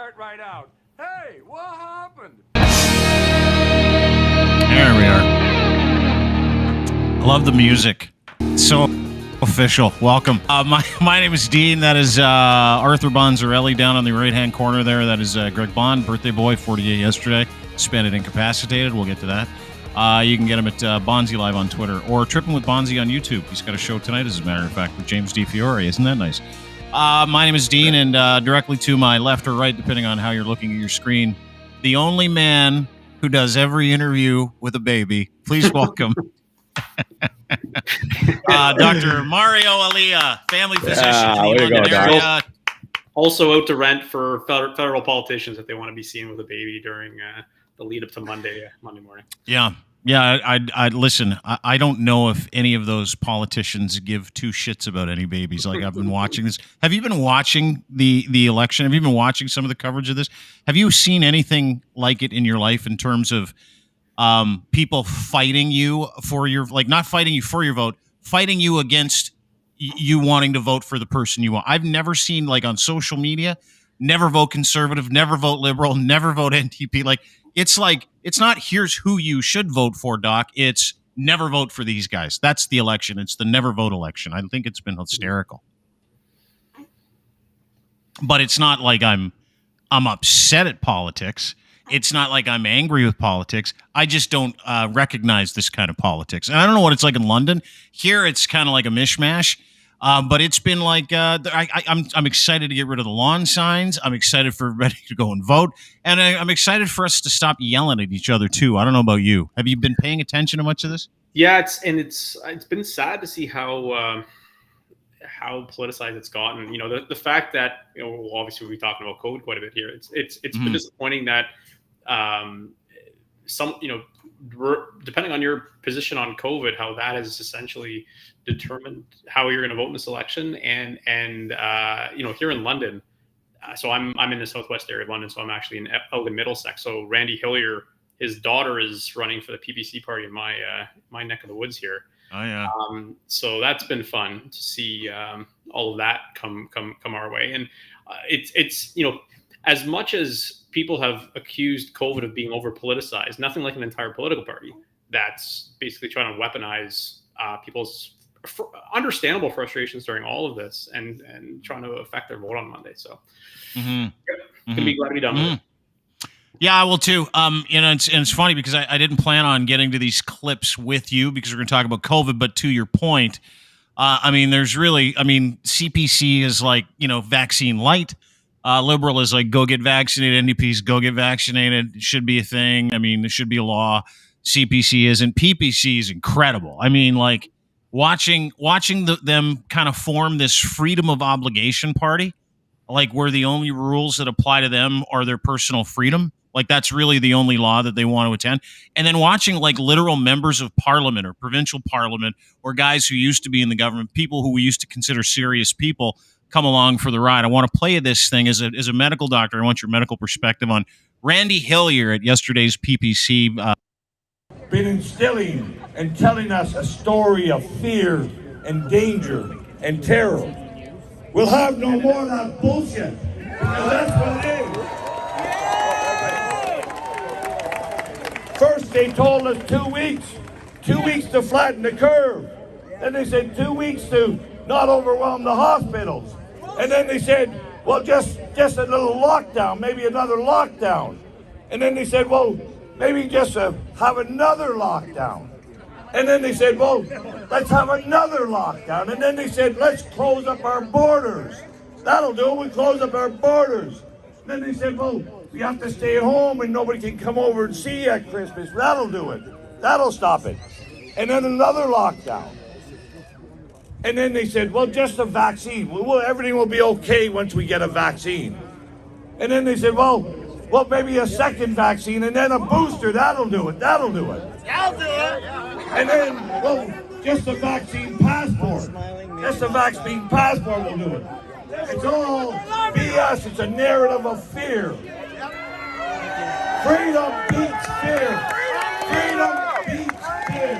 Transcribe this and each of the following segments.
start right out. Hey, what happened? There we are. I love the music. It's so official. Welcome. My name is Dean. That is Arthur Bondzee down on the right-hand corner there. That is Greg Bond, birthday boy, 48 yesterday. Spent it incapacitated. We'll get to that. You can get him at Bondzee Live on Twitter or Tripping with Bondzee on YouTube. He's got a show tonight, as a matter of fact, with James D. Fiore. Isn't that nice? My name is Dean, and directly to my left or right, depending on how you're looking at your screen, the only man who does every interview with a baby. Please welcome Dr.Mario Elia, family physician in the London area. Also out to rent for federal politicians if they want to be seen with a baby during the lead up to Monday morning. Yeah. I listen. I don't know if any of those politicians give two shits about any babies. Like, I've been watching this. Have you been watching the election? Have you been watching some of the coverage of this? Have you seen anything like it in your life in terms of people fighting you for your, like, not fighting you for your vote, fighting you against you wanting to vote for the person you want? I've never seen, like, on social media, never vote conservative, never vote liberal, never vote NTP. It's not here's who you should vote for, Doc. It's never vote for these guys. That's the election. It's the never vote election. I think it's been hysterical. But it's not like I'm upset at politics. It's not like I'm angry with politics. I just don't recognize this kind of politics. And I don't know what it's like in London. Here, it's kind of like a mishmash. But it's been like I'm excited to get rid of the lawn signs. I'm excited for everybody to go and vote, and I'm excited for us to stop yelling at each other too. I don't know about you. Have you been paying attention to much of this? Yeah, it's been sad to see how politicized it's gotten. You know, the fact that, you know, obviously we'll be talking about COVID quite a bit here. It's been disappointing that some, you know, depending on your position on COVID, how that has essentially determined how you're going to vote in this election. And you know, here in London, so I'm in the southwest area of London, so I'm actually out in Middlesex. So Randy Hillier, his daughter is running for the PPC party in my neck of the woods here. Oh yeah. So that's been fun to see all of that come our way. And it's you know, as much as people have accused COVID of being over politicized, nothing like an entire political party that's basically trying to weaponize people's understandable frustrations during all of this and trying to affect their vote on Monday. So gonna be glad to be done with it. Yeah, I will too. You know, and it's funny because I didn't plan on getting to these clips with you because we're going to talk about COVID. But to your point, I mean, CPC is like, you know, vaccine light. Liberal is like, go get vaccinated. NDP's go get vaccinated. It should be a thing. I mean, there should be a law. CPC isn't. PPC is incredible. I mean, like, watching them kind of form this freedom of obligation party, like where the only rules that apply to them are their personal freedom. Like, that's really the only law that they want to attend. And then watching, like, literal members of parliament or provincial parliament or guys who used to be in the government, people who we used to consider serious people, come along for the ride. I want to play this thing as a medical doctor. I want your medical perspective on Randy Hillier at yesterday's PPC. Been instilling and telling us a story of fear and danger and terror. We'll have no more of that bullshit, because that's what it is. First they told us 2 weeks to flatten the curve. Then they said 2 weeks to not overwhelm the hospitals. And then they said, well, just a little lockdown, maybe another lockdown. And then they said, well, maybe just have another lockdown. And then they said, well, let's have another lockdown. And then they said, let's close up our borders. That'll do it, we close up our borders. And then they said, well, we have to stay at home and nobody can come over and see you at Christmas. That'll do it. That'll stop it. And then another lockdown. And then they said, well, just a vaccine. Everything will be okay once we get a vaccine. And then they said, well, maybe a second vaccine and then a booster. That'll do it. That'll do it. I'll do it. And then, well, just a vaccine passport. Just a vaccine passport will do it. It's all BS. It's a narrative of fear. Freedom beats fear. Freedom beats fear.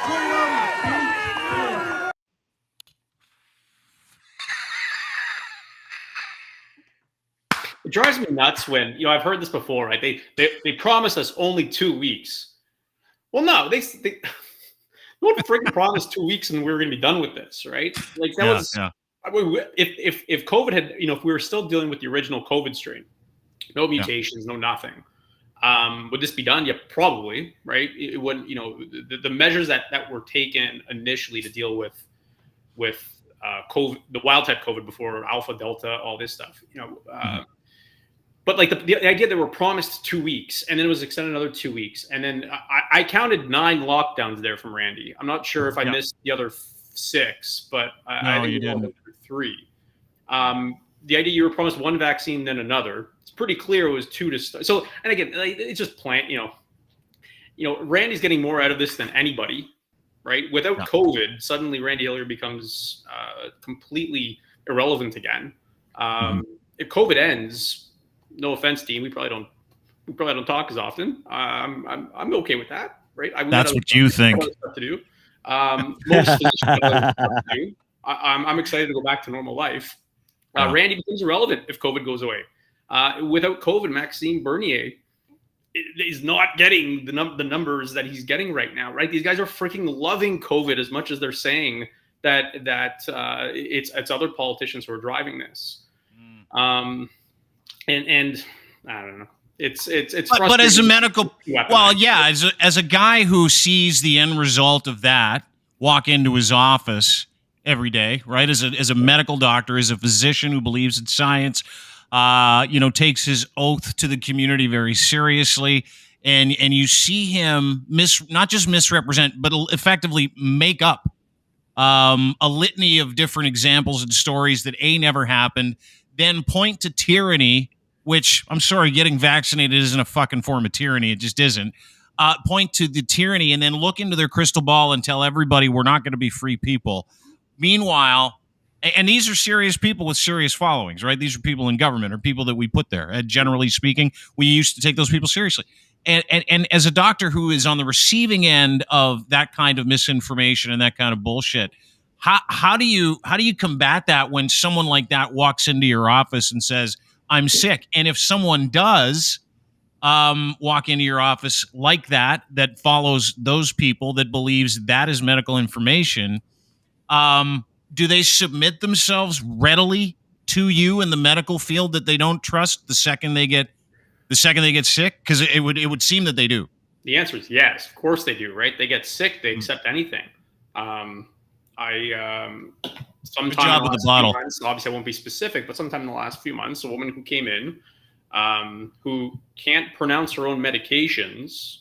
Freedom beats fear. It drives me nuts when, I've heard this before, right? They promised us only 2 weeks. Well, no, they no one freaking promised 2 weeks and we were going to be done with this, right? Like that was, I mean, if COVID had, if we were still dealing with the original COVID strain, no mutations, no nothing, would this be done? Yeah, probably, right? It wouldn't, the measures that were taken initially to deal with COVID, the wild type COVID before Alpha, Delta, all this stuff, but like the idea that we're promised 2 weeks and then it was extended another 2 weeks. And then I counted 9 lockdowns there from Randy. I'm not sure if I missed the other 6, but I think you didn't. 3. The idea you were promised 1 vaccine, then another. It's pretty clear it was 2 to start. So, and again, it's just Randy's getting more out of this than anybody, right? Without COVID, suddenly Randy Hillier becomes completely irrelevant again. If COVID ends, no offense, Dean, we probably don't talk as often. I'm okay with that, right? That's what you think. Stuff to do. Most physicians have other stuff to do. I'm excited to go back to normal life. Randy becomes irrelevant if COVID goes away. Without COVID, Maxime Bernier is not getting the numbers that he's getting right now, right? These guys are freaking loving COVID as much as they're saying that it's other politicians who are driving this. And I don't know. It's but as a medical, as a guy who sees the end result of that, walk into his office every day, right? As a medical doctor, as a physician who believes in science, takes his oath to the community very seriously, and you see him not just misrepresent, but effectively make up a litany of different examples and stories that never happened, then point to tyranny, which, I'm sorry, getting vaccinated isn't a fucking form of tyranny. It just isn't. Point to the tyranny and then look into their crystal ball and tell everybody we're not going to be free people. Meanwhile, and these are serious people with serious followings, right? These are people in government or people that we put there. And generally speaking, we used to take those people seriously. And as a doctor who is on the receiving end of that kind of misinformation and that kind of bullshit, how do you combat that when someone like that walks into your office and says, I'm sick? And if someone does walk into your office like that follows those people, that believes that is medical information, do they submit themselves readily to you in the medical field that they don't trust the second they get sick? Because it would seem that they do. The answer is yes. Of course they do, right? They get sick, they accept anything. Sometime Good job with the bottle. Months, obviously I won't be specific, but sometime in the last few months, a woman who came in, who can't pronounce her own medications,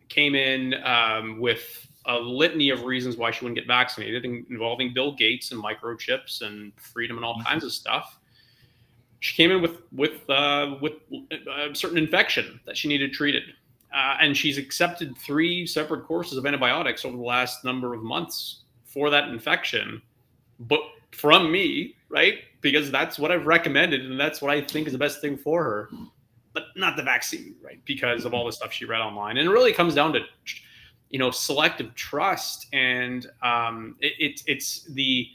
came in with a litany of reasons why she wouldn't get vaccinated, involving Bill Gates and microchips and freedom and all kinds of stuff. She came in with a certain infection that she needed treated. And she's accepted 3 separate courses of antibiotics over the last number of months for that infection, but from me, right? Because that's what I've recommended and that's what I think is the best thing for her, but not the vaccine, right? Because of all the stuff she read online. And it really comes down to, selective trust. And it's the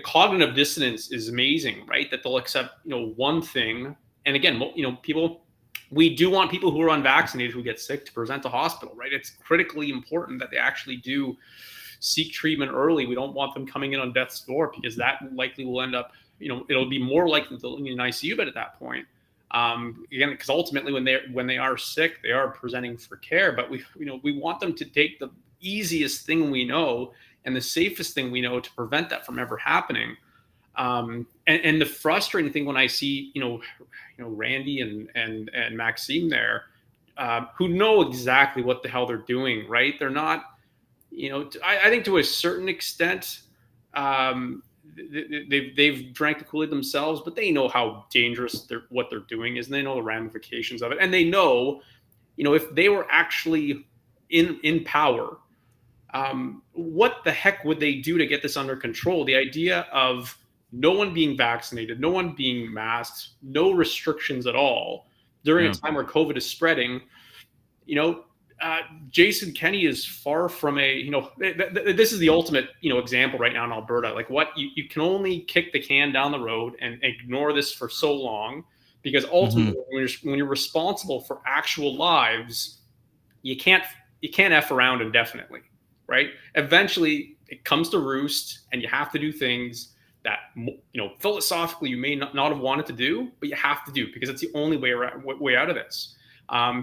cognitive dissonance is amazing, right? That they'll accept, one thing. And again, we do want people who are unvaccinated who get sick to present to hospital, right? It's critically important that they actually do seek treatment early. We don't want them coming in on death's door, because that likely will end up, it'll be more likely to in an ICU bed at that point. Again, because ultimately when they are sick, they are presenting for care, but we want them to take the easiest thing we know and the safest thing we know to prevent that from ever happening. And the frustrating thing when I see, Randy and Maxime there, who know exactly what the hell they're doing, right? They're not, I think to a certain extent, they've drank the Kool-Aid themselves, but they know how dangerous what they're doing is, and they know the ramifications of it. And they know, if they were actually in power, what the heck would they do to get this under control? The idea of no one being vaccinated, no one being masked, no restrictions at all during a time where COVID is spreading, Jason Kenney is far from a, this is the ultimate, example right now in Alberta. Like what you can only kick the can down the road and ignore this for so long, because ultimately when you're responsible for actual lives, you can't F around indefinitely, right? Eventually it comes to roost and you have to do things that, philosophically you may not have wanted to do, but you have to do because it's the only way out of this.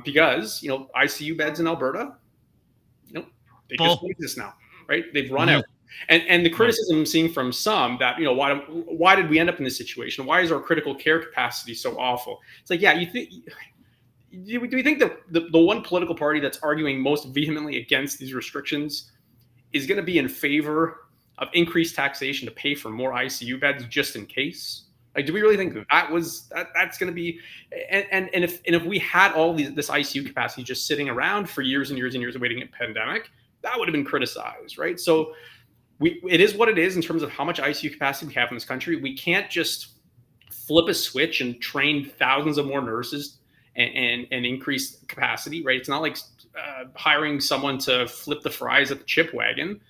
Because ICU beds in Alberta, they just exist now, right? They've run out, and the criticism I'm seeing from some that why did we end up in this situation? Why is our critical care capacity so awful? It's like, yeah, do we think that the one political party that's arguing most vehemently against these restrictions is going to be in favor of increased taxation to pay for more ICU beds just in case? Like, do we really think that's going to be? And if we had all this ICU capacity just sitting around for years and years and years awaiting a pandemic, that would have been criticized, right? So it is what it is in terms of how much ICU capacity we have in this country. We can't just flip a switch and train thousands of more nurses and increase capacity, right? It's not like hiring someone to flip the fries at the chip wagon.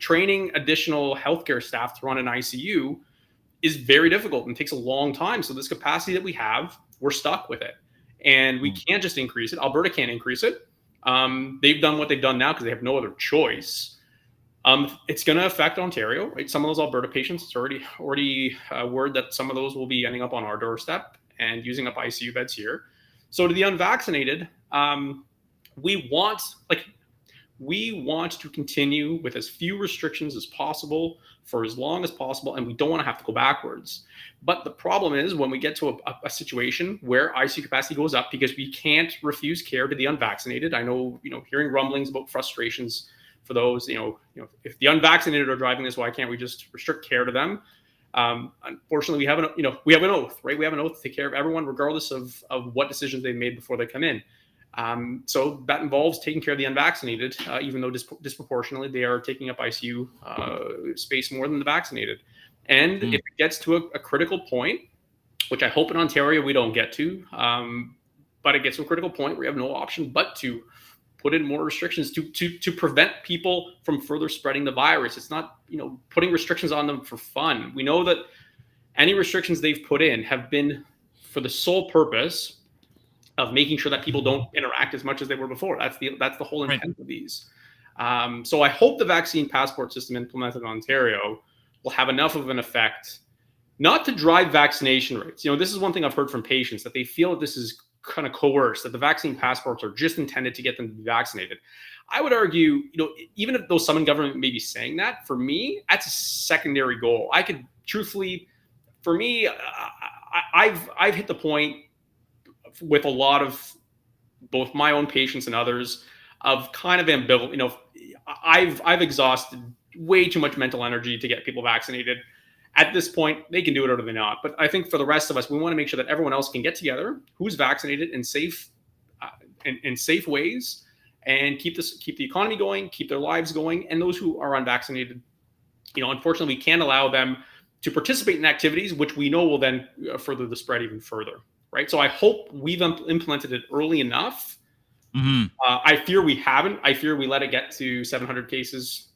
Training additional healthcare staff to run an ICU is very difficult and takes a long time. So this capacity that we have, we're stuck with it. And we can't just increase it. Alberta can't increase it. They've done what they've done now because they have no other choice. It's going to affect Ontario, right? Some of those Alberta patients, it's already word that some of those will be ending up on our doorstep and using up ICU beds here. So to the unvaccinated, we want to continue with as few restrictions as possible for as long as possible, and we don't want to have to go backwards. But the problem is when we get to a situation where ICU capacity goes up because we can't refuse care to the unvaccinated. I know, hearing rumblings about frustrations for those, if the unvaccinated are driving this, why can't we just restrict care to them? Unfortunately, we have an oath, right? We have an oath to take care of everyone, regardless of what decisions they've made before they come in. So that involves taking care of the unvaccinated, even though disproportionately they are taking up ICU space more than the vaccinated. And if it gets to a critical point, which I hope in Ontario we don't get to, but it gets to a critical point where we have no option but to put in more restrictions to prevent people from further spreading the virus. It's not, putting restrictions on them for fun. We know that any restrictions they've put in have been for the sole purpose of making sure that people don't interact as much as they were before. That's the whole intent of these. So I hope the vaccine passport system implemented in Ontario will have enough of an effect, not to drive vaccination rates. This is one thing I've heard from patients, that they feel that this is kind of coerced, that the vaccine passports are just intended to get them to be vaccinated. I would argue, even if though some in government may be saying that, for me, that's a secondary goal. I could truthfully, for me, I've hit the point with a lot of both my own patients and others of kind of ambivalent. I've exhausted way too much mental energy to get people vaccinated. At this point, they can do it or they not. But I think for the rest of us, we want to make sure that everyone else can get together who's vaccinated in safe ways and keep the economy going, keep their lives going. And those who are unvaccinated, unfortunately, we can't allow them to participate in activities which we know will then further the spread even further. Right. So I hope we've implemented it early enough. I fear we haven't. I fear we let it get to 700 cases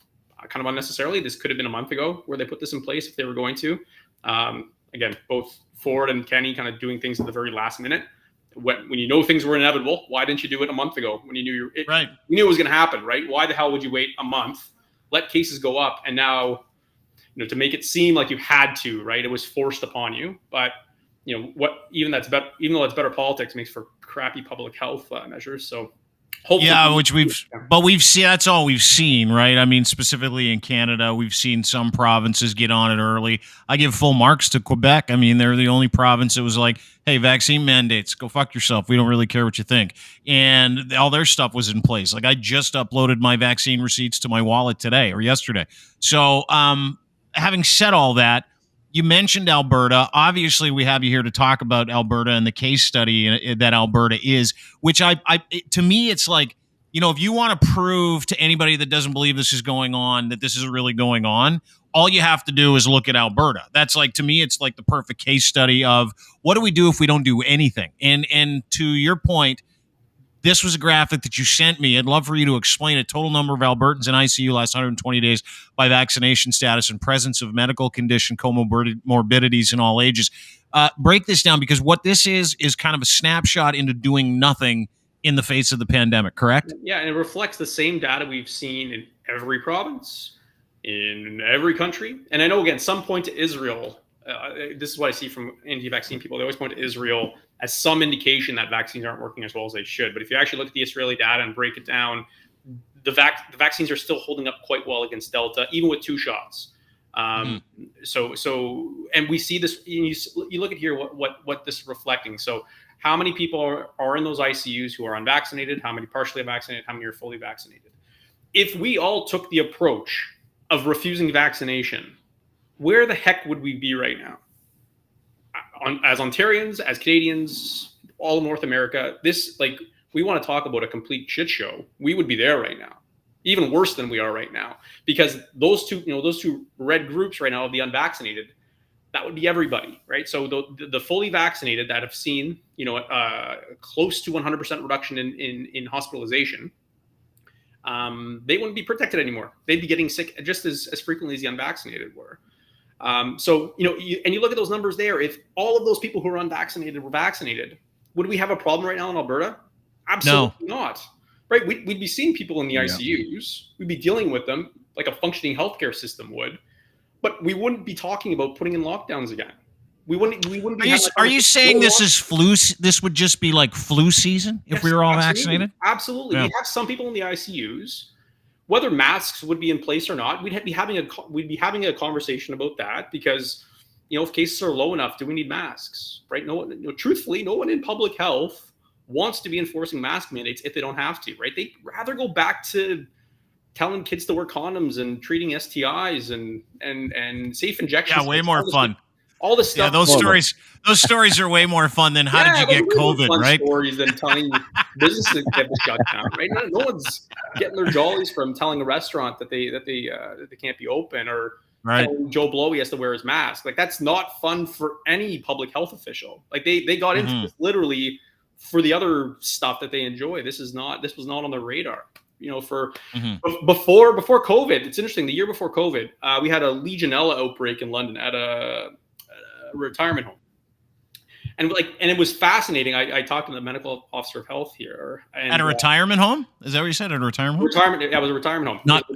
kind of unnecessarily. This could have been a month ago where they put this in place if they were going to. Again, both Ford and Kenney kind of doing things at the very last minute. When you know things were inevitable, why didn't you do it a month ago when you knew you knew it was going to happen, right? Why the hell would you wait a month, let cases go up, and now, to make it seem like you had to, right? It was forced upon you, but even though it's better politics, makes for crappy public health measures. So hopefully, we've seen, that's all we've seen, right? I mean, specifically in Canada, we've seen some provinces get on it early. I give full marks to Quebec. I mean, they're the only province that was like, hey, vaccine mandates, go fuck yourself. We don't really care what you think. And all their stuff was in place. Like, I just uploaded my vaccine receipts to my wallet today or yesterday. So having said all that, you mentioned Alberta. Obviously, we have you here to talk about Alberta and the case study that Alberta is, which to me, it's like, if you want to prove to anybody that doesn't believe this is going on, that this is really going on, all you have to do is look at Alberta. That's like, to me, it's like the perfect case study of what do we do if we don't do anything? And to your point, This was a graphic that you sent me. I'd love for you to explain it. Total number of Albertans in ICU last 120 days by vaccination status and presence of medical condition comorbidities in all ages. Break this down, because what this is kind of a snapshot into doing nothing in the face of the pandemic, correct? Yeah, and it reflects the same data we've seen in every province, in every country. And I know, again, some point to Israel. This is what I see from anti-vaccine people. They always point to Israel as some indication that vaccines aren't working as well as they should. But if you actually look at the Israeli data and break it down, the vaccines are still holding up quite well against Delta, even with 2 shots. So, and we see this. You look at here what this is reflecting. So, how many people are in those ICUs who are unvaccinated? How many partially vaccinated? How many are fully vaccinated? If we all took the approach of refusing vaccination, where the heck would we be right now? As Ontarians, as Canadians, all of North America, we want to talk about a complete shit show. We would be there right now, even worse than we are right now, because those two red groups right now of the unvaccinated, that would be everybody, right? So the fully vaccinated that have seen, close to 100% reduction in hospitalization, they wouldn't be protected anymore. They'd be getting sick just as frequently as the unvaccinated were. So you look at those numbers there. If all of those people who are unvaccinated were vaccinated, would we have a problem right now in Alberta? Absolutely not. Right? We'd be seeing people in the ICUs. We'd be dealing with them like a functioning healthcare system would, but we wouldn't be talking about putting in lockdowns again. We wouldn't be. Are you saying this is flu? This would just be like flu season if we were all vaccinated? Absolutely. Yeah. We have some people in the ICUs. Whether masks would be in place or not, we'd be having a conversation about that, because if cases are low enough, do we need masks? Right? Truthfully, no one in public health wants to be enforcing mask mandates if they don't have to. Right? They'd rather go back to telling kids to wear condoms and treating STIs and safe injections. Yeah, way more fun. All this stuff. Yeah, those stories are way more fun than how did you get COVID, right? Stories than telling businesses get shut down, right? No one's getting their jollies from telling a restaurant that they can't be open, or telling Joe Blow he has to wear his mask. Like, that's not fun for any public health official. Like, they got into this literally for the other stuff that they enjoy. This was not on their radar. Before COVID, it's interesting. The year before COVID, we had a Legionella outbreak in London at a retirement home, and it was fascinating. I talked to the medical officer of health here. At a retirement home? Is that what you said? At a retirement home? Yeah, it was a retirement home. Not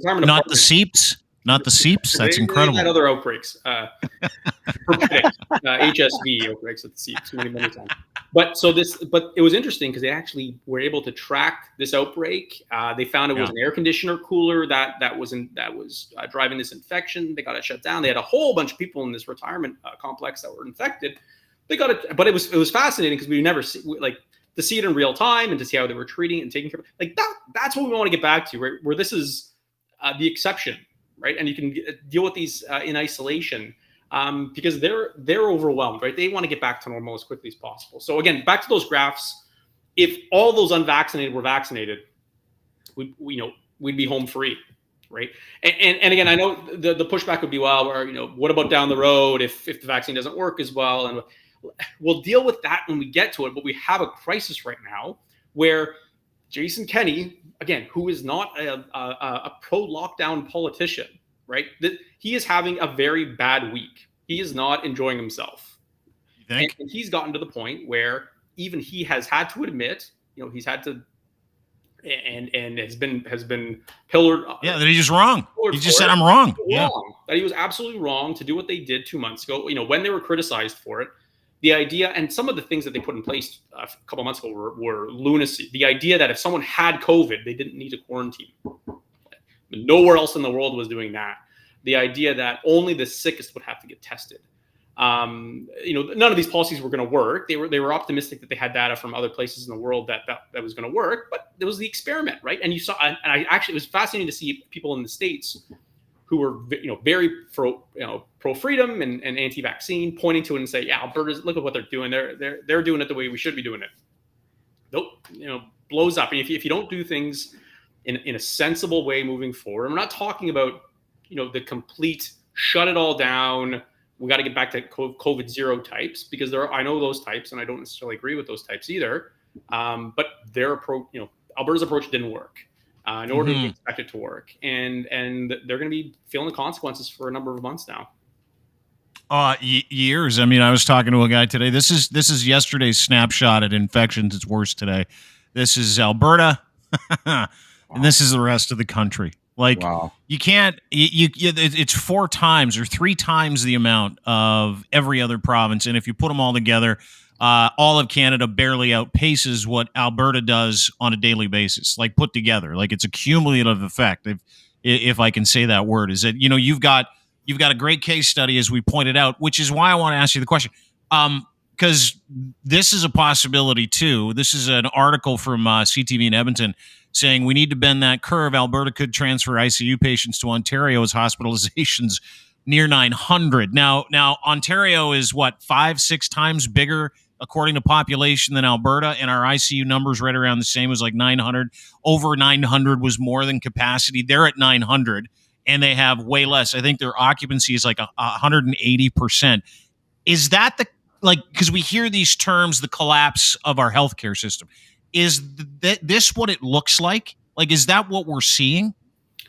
the Seeps. Not the Seeps. That's incredible. They had other outbreaks, HSV outbreaks at the Seeps many times. But it was interesting because they actually were able to track this outbreak. They found it was an air conditioner cooler that was driving this infection. They got it shut down. They had a whole bunch of people in this retirement complex that were infected. They got it, but it was fascinating because we never see to see it in real time and to see how they were treating it and taking care of it. That's what we want to get back to, right? Where this is the exception, right? And you can deal with these in isolation. Because they're overwhelmed, right? They want to get back to normal as quickly as possible. So again, back to those graphs. If all those unvaccinated were vaccinated, we'd be home free, right? And again, I know the pushback would be, well, what about down the road if the vaccine doesn't work as well? And we'll deal with that when we get to it. But we have a crisis right now where Jason Kenney, again, who is not a pro-lockdown politician, right? He is having a very bad week. He is not enjoying himself. You think? And he's gotten to the point where even he has had to admit, he's had to, and has been pillared. Yeah, that he's wrong. He just said, I'm wrong. That he was absolutely wrong to do what they did 2 months ago. When they were criticized for it, the idea, and some of the things that they put in place a couple of months ago were lunacy. The idea that if someone had COVID, they didn't need to quarantine. Nowhere else in the world was doing that. The idea that only the sickest would have to get tested. None of these policies were going to work. They were optimistic that they had data from other places in the world that was going to work, but it was the experiment, right? And you saw, and it was fascinating to see people in the States who were very pro freedom and anti-vaccine, pointing to it and say, yeah, Alberta's, look at what they're doing. They're doing it the way we should be doing it. Nope, blows up. And if you don't do things in a sensible way moving forward. And we're not talking about, the complete shut it all down. We got to get back to COVID zero types, because I know those types, and I don't necessarily agree with those types either. But their approach, Alberta's approach didn't work. Nor did we expect it to work, and they're going to be feeling the consequences for a number of months now. Years. I mean, I was talking to a guy today. This is yesterday's snapshot at Infections. It's worse today. This is Alberta, and this is the rest of the country. Like, you can't. It's 4 times or 3 times the amount of every other province, and if you put them all together, all of Canada barely outpaces what Alberta does on a daily basis. Like, put together, like, it's a cumulative effect. If I can say that word, is that you've got a great case study, as we pointed out, which is why I want to ask you the question. Because this is a possibility too. This is an article from CTV in Edmonton saying we need to bend that curve. Alberta could transfer ICU patients to Ontario as hospitalizations near 900. Now Ontario is what, 5-6 times bigger according to population than Alberta, and our ICU numbers right around the same. It was like 900. Over 900 was more than capacity. They're at 900. And they have way less. I think their occupancy is like 180%. Is that because we hear these terms, the collapse of our healthcare system? Is this what it looks like? Like, is that what we're seeing?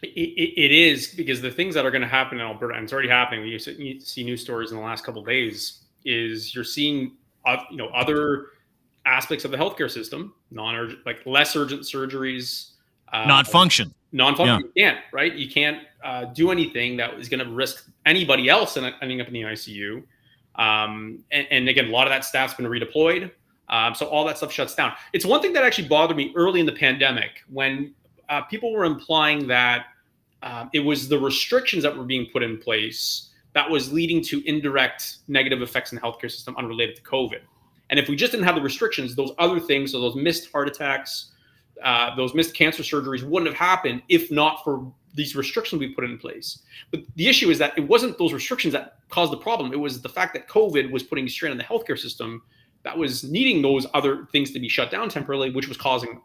It is, because the things that are going to happen in Alberta, and it's already happening. We see news stories in the last couple of days. Is you're seeing other aspects of the healthcare system, non-urgent, like less urgent surgeries, not function. Non-functional, you can't, right? You can't do anything that is going to risk anybody else ending up in the ICU. And again, a lot of that staff's been redeployed. So all that stuff shuts down. It's one thing that actually bothered me early in the pandemic when people were implying that it was the restrictions that were being put in place that was leading to indirect negative effects in the healthcare system unrelated to COVID. And if we just didn't have the restrictions, those other things, so those missed heart attacks, those missed cancer surgeries wouldn't have happened if not for these restrictions we put in place. But the issue is that it wasn't those restrictions that caused the problem. It was the fact that COVID was putting strain on the healthcare system that was needing those other things to be shut down temporarily, which was causing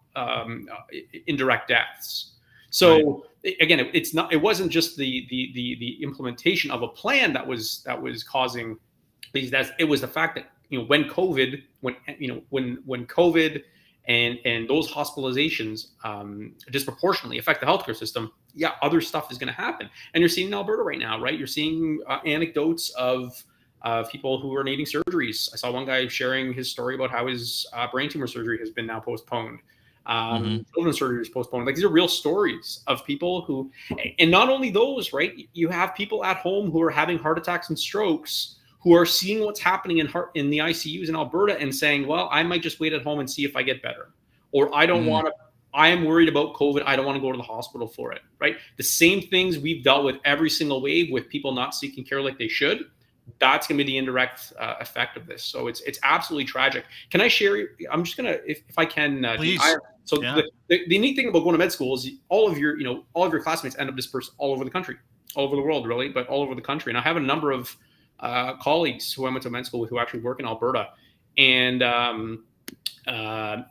indirect deaths. So again, it wasn't just the implementation of a plan that was causing these deaths. It was the fact that when COVID and those hospitalizations disproportionately affect the healthcare system, other stuff is going to happen. And you're seeing in Alberta right now, right? You're seeing anecdotes of people who are needing surgeries. I saw one guy sharing his story about how his brain tumor surgery has been now postponed. Children's surgery is postponed. Like, these are real stories of people who, and not only those, right? You have people at home who are having heart attacks and strokes, who are seeing what's happening in the ICUs in Alberta and saying, well, I might just wait at home and see if I get better. Or I don't want to, I am worried about COVID. I don't want to go to the hospital for it, right? The same things we've dealt with every single wave with people not seeking care like they should. That's going to be the indirect effect of this. So it's absolutely tragic. Can I share? I'm just going to, if I can. Please. The neat thing about going to med school is all of your classmates end up dispersed all over the country, all over the world, really, but all over the country. And I have a number of colleagues who I went to med school with who actually work in Alberta. And can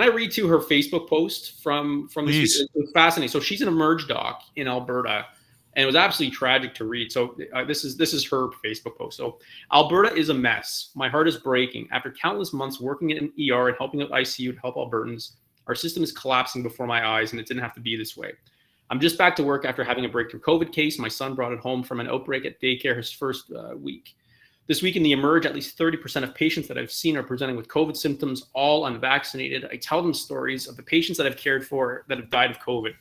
I read to her Facebook post from this week? It was fascinating. So she's an emerge doc in Alberta, and it was absolutely tragic to read. So this is her Facebook post. So Alberta is a mess. My heart is breaking. After countless months working in an ER and helping out ICU to help Albertans, our system is collapsing before my eyes, and it didn't have to be this way. I'm just back to work after having a breakthrough COVID case. My son brought it home from an outbreak at daycare his first week. This week in the emerge, at least 30% of patients that I've seen are presenting with COVID symptoms, all unvaccinated. I tell them stories of the patients that I've cared for that have died of COVID.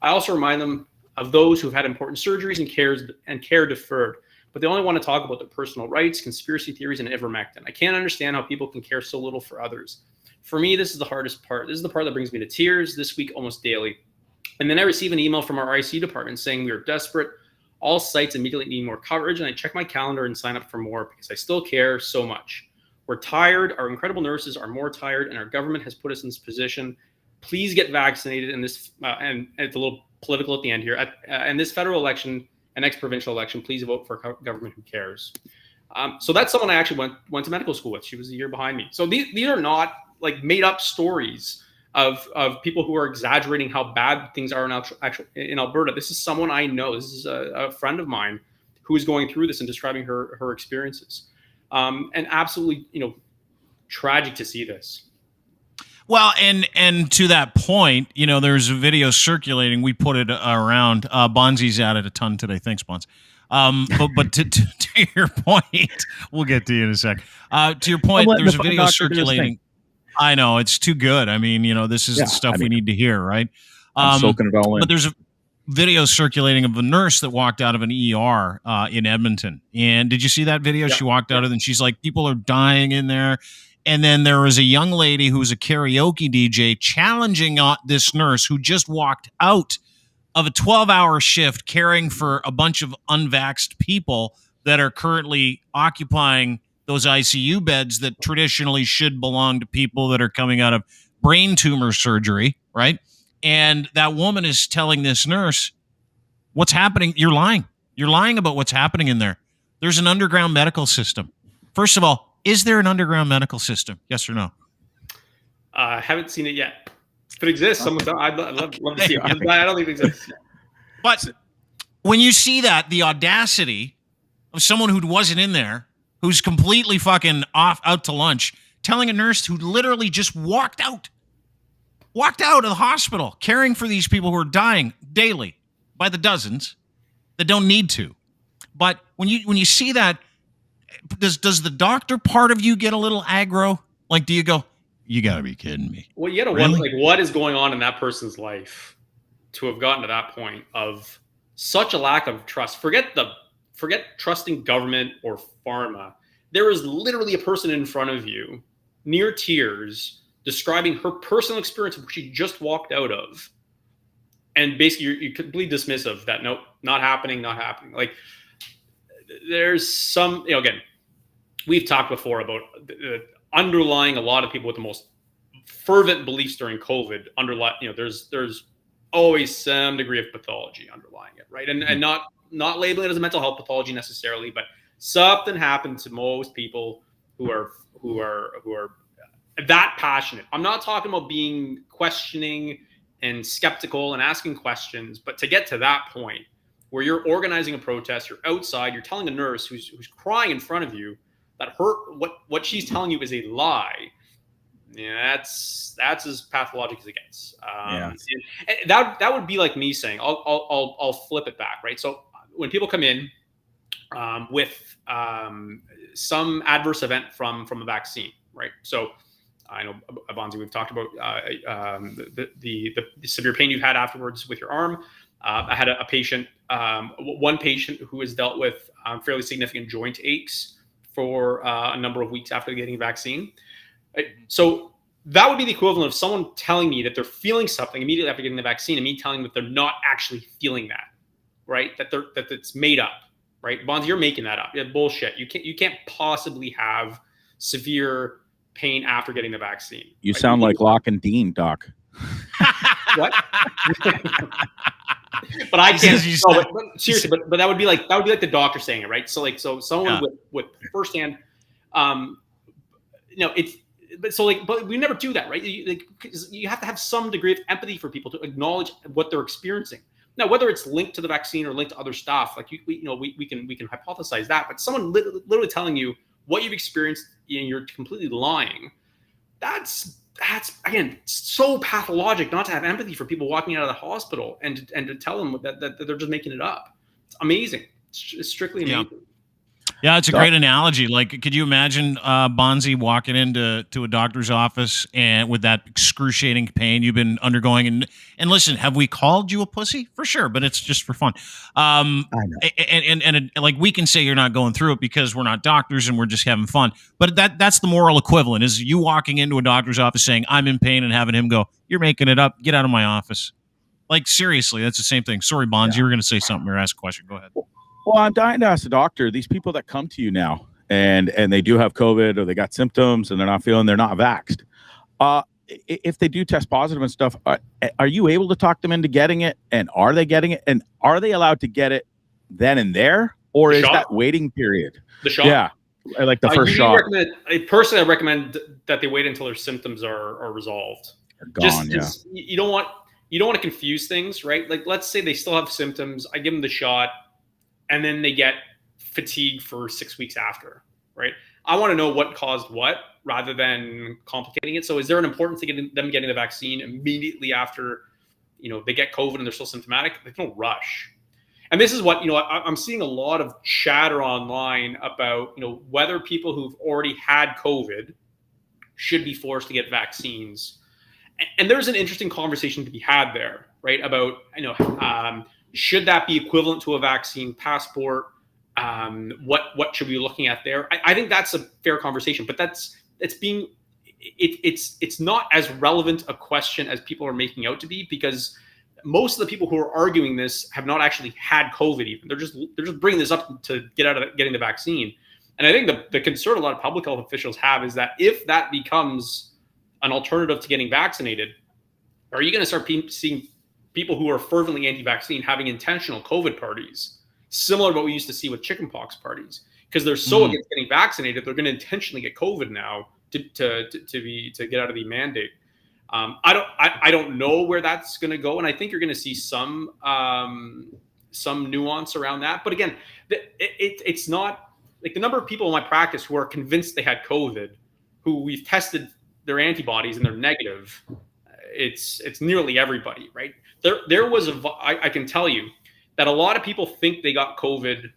I also remind them of those who've had important surgeries and care deferred, but they only want to talk about their personal rights, conspiracy theories, and ivermectin. I can't understand how people can care so little for others. For me, this is the hardest part. This is the part that brings me to tears this week almost daily. And then I receive an email from our ICU department saying we are desperate. All sites immediately need more coverage, and I check my calendar and sign up for more because I still care so much. We're tired. Our incredible nurses are more tired, and our government has put us in this position. Please get vaccinated in this, and it's a little political at the end here. And this federal election and next provincial election, please vote for a government who cares. So that's someone I actually went to medical school with. She was a year behind me. So these are not like made up stories of people who are exaggerating how bad things are in Alberta. This is someone I know. This is a friend of mine who is going through this and describing her experiences. And absolutely, tragic to see this. Well, and to that point, there's a video circulating. We put it around. Bondzee's at it a ton today. Thanks, Bonds. But to your point, we'll get to you in a sec. To your point, there's a video circulating. I know, it's too good. I mean, this is the stuff we need to hear, right? I'm soaking it all in. But there's a video circulating of a nurse that walked out of an ER in Edmonton. And did you see that video? Yeah. She walked out of it and she's like, people are dying in there. And then there was a young lady who's a karaoke DJ challenging this nurse who just walked out of a 12-hour shift caring for a bunch of unvaxxed people that are currently occupying those ICU beds that traditionally should belong to people that are coming out of brain tumor surgery, right? And that woman is telling this nurse, what's happening? You're lying. You're lying about what's happening in there. There's an underground medical system. First of all, is there an underground medical system? Yes or no? I haven't seen it yet. If it exists, I'd love to see it. I don't think it exists. But when you see that, the audacity of someone who wasn't in there, who's completely fucking out to lunch, telling a nurse who literally just walked out of the hospital, caring for these people who are dying daily by the dozens that don't need to. But when you see that, does the doctor part of you get a little aggro? Like, do you go, you got to be kidding me? Well, you got to wonder, like, what is going on in that person's life to have gotten to that point of such a lack of trust? Forget trusting government or pharma. There is literally a person in front of you, near tears, describing her personal experience of what she just walked out of. And basically, you're completely dismissive that, nope, not happening. Like, there's some, again, we've talked before about underlying a lot of people with the most fervent beliefs during COVID. There's always some degree of pathology underlying it, right? And not labeling it as a mental health pathology necessarily, but something happened to most people who are that passionate. I'm not talking about being questioning and skeptical and asking questions, but to get to that point where you're organizing a protest, you're outside, you're telling a nurse who's crying in front of you that what she's telling you is a lie. Yeah, that's as pathologic as it gets. And that would be like me saying, I'll flip it back, right? So when people come in with some adverse event from a vaccine, right? So I know, Bondzee, we've talked about the severe pain you've had afterwards with your arm. I had a patient, one patient who has dealt with fairly significant joint aches for a number of weeks after getting a vaccine. So that would be the equivalent of someone telling me that they're feeling something immediately after getting the vaccine and me telling them that they're not actually feeling that, right? That it's made up, right? Bondzee, you're making that up. Yeah, bullshit. You can't possibly have severe pain after getting the vaccine. You sound like Locke and Dean, Doc. What? But I can't. But seriously, but that would be like the doctor saying it, right? So someone with firsthand, but we never do that, right? You have to have some degree of empathy for people to acknowledge what they're experiencing. Now, whether it's linked to the vaccine or linked to other stuff, like we can hypothesize that. But someone literally telling you what you've experienced and you're completely lying, that's again so pathologic not to have empathy for people walking out of the hospital and to tell them that they're just making it up. It's amazing. It's strictly amazing. Yeah, it's a great analogy. Like, could you imagine Bondzee walking into a doctor's office and with that excruciating pain you've been undergoing? And listen, have we called you a pussy? For sure, but it's just for fun. I know. And like, we can say you're not going through it because we're not doctors and we're just having fun. But that's the moral equivalent, is you walking into a doctor's office saying, I'm in pain, and having him go, you're making it up. Get out of my office. Like, seriously, that's the same thing. Sorry, Bonds, you were going to say something or ask a question. Go ahead. Well, I'm dying to ask the doctor, these people that come to you now and they do have COVID or they got symptoms and they're not vaxxed. If they do test positive and stuff, are you able to talk them into getting it? And are they getting it? And are they allowed to get it then and there? Or is that waiting period? The shot? Yeah. Like the first shot. Personally, I recommend that they wait until their symptoms are resolved. They're gone, just, you don't want to confuse things, right? Like, let's say they still have symptoms. I give them the shot, and then they get fatigue for 6 weeks after, right? I want to know what caused what rather than complicating it. So is there an importance to them getting the vaccine immediately after, they get COVID and they're still symptomatic? There's no rush. And this is what, I'm seeing a lot of chatter online about, whether people who've already had COVID should be forced to get vaccines. And there's an interesting conversation to be had there, right? About, should that be equivalent to a vaccine passport? What should we be looking at there? I think that's a fair conversation, but it's not as relevant a question as people are making out to be, because most of the people who are arguing this have not actually had COVID even. They're just bringing this up to get out of getting the vaccine. And I think the concern a lot of public health officials have is that if that becomes an alternative to getting vaccinated, are you going to start seeing people who are fervently anti-vaccine having intentional COVID parties, similar to what we used to see with chickenpox parties? Because they're so against getting vaccinated, they're going to intentionally get COVID now to get out of the mandate. I don't know where that's going to go, and I think you're going to see some nuance around that. But again, it's not like the number of people in my practice who are convinced they had COVID, who we've tested their antibodies and they're negative. It's nearly everybody, right? There was I can tell you that a lot of people think they got COVID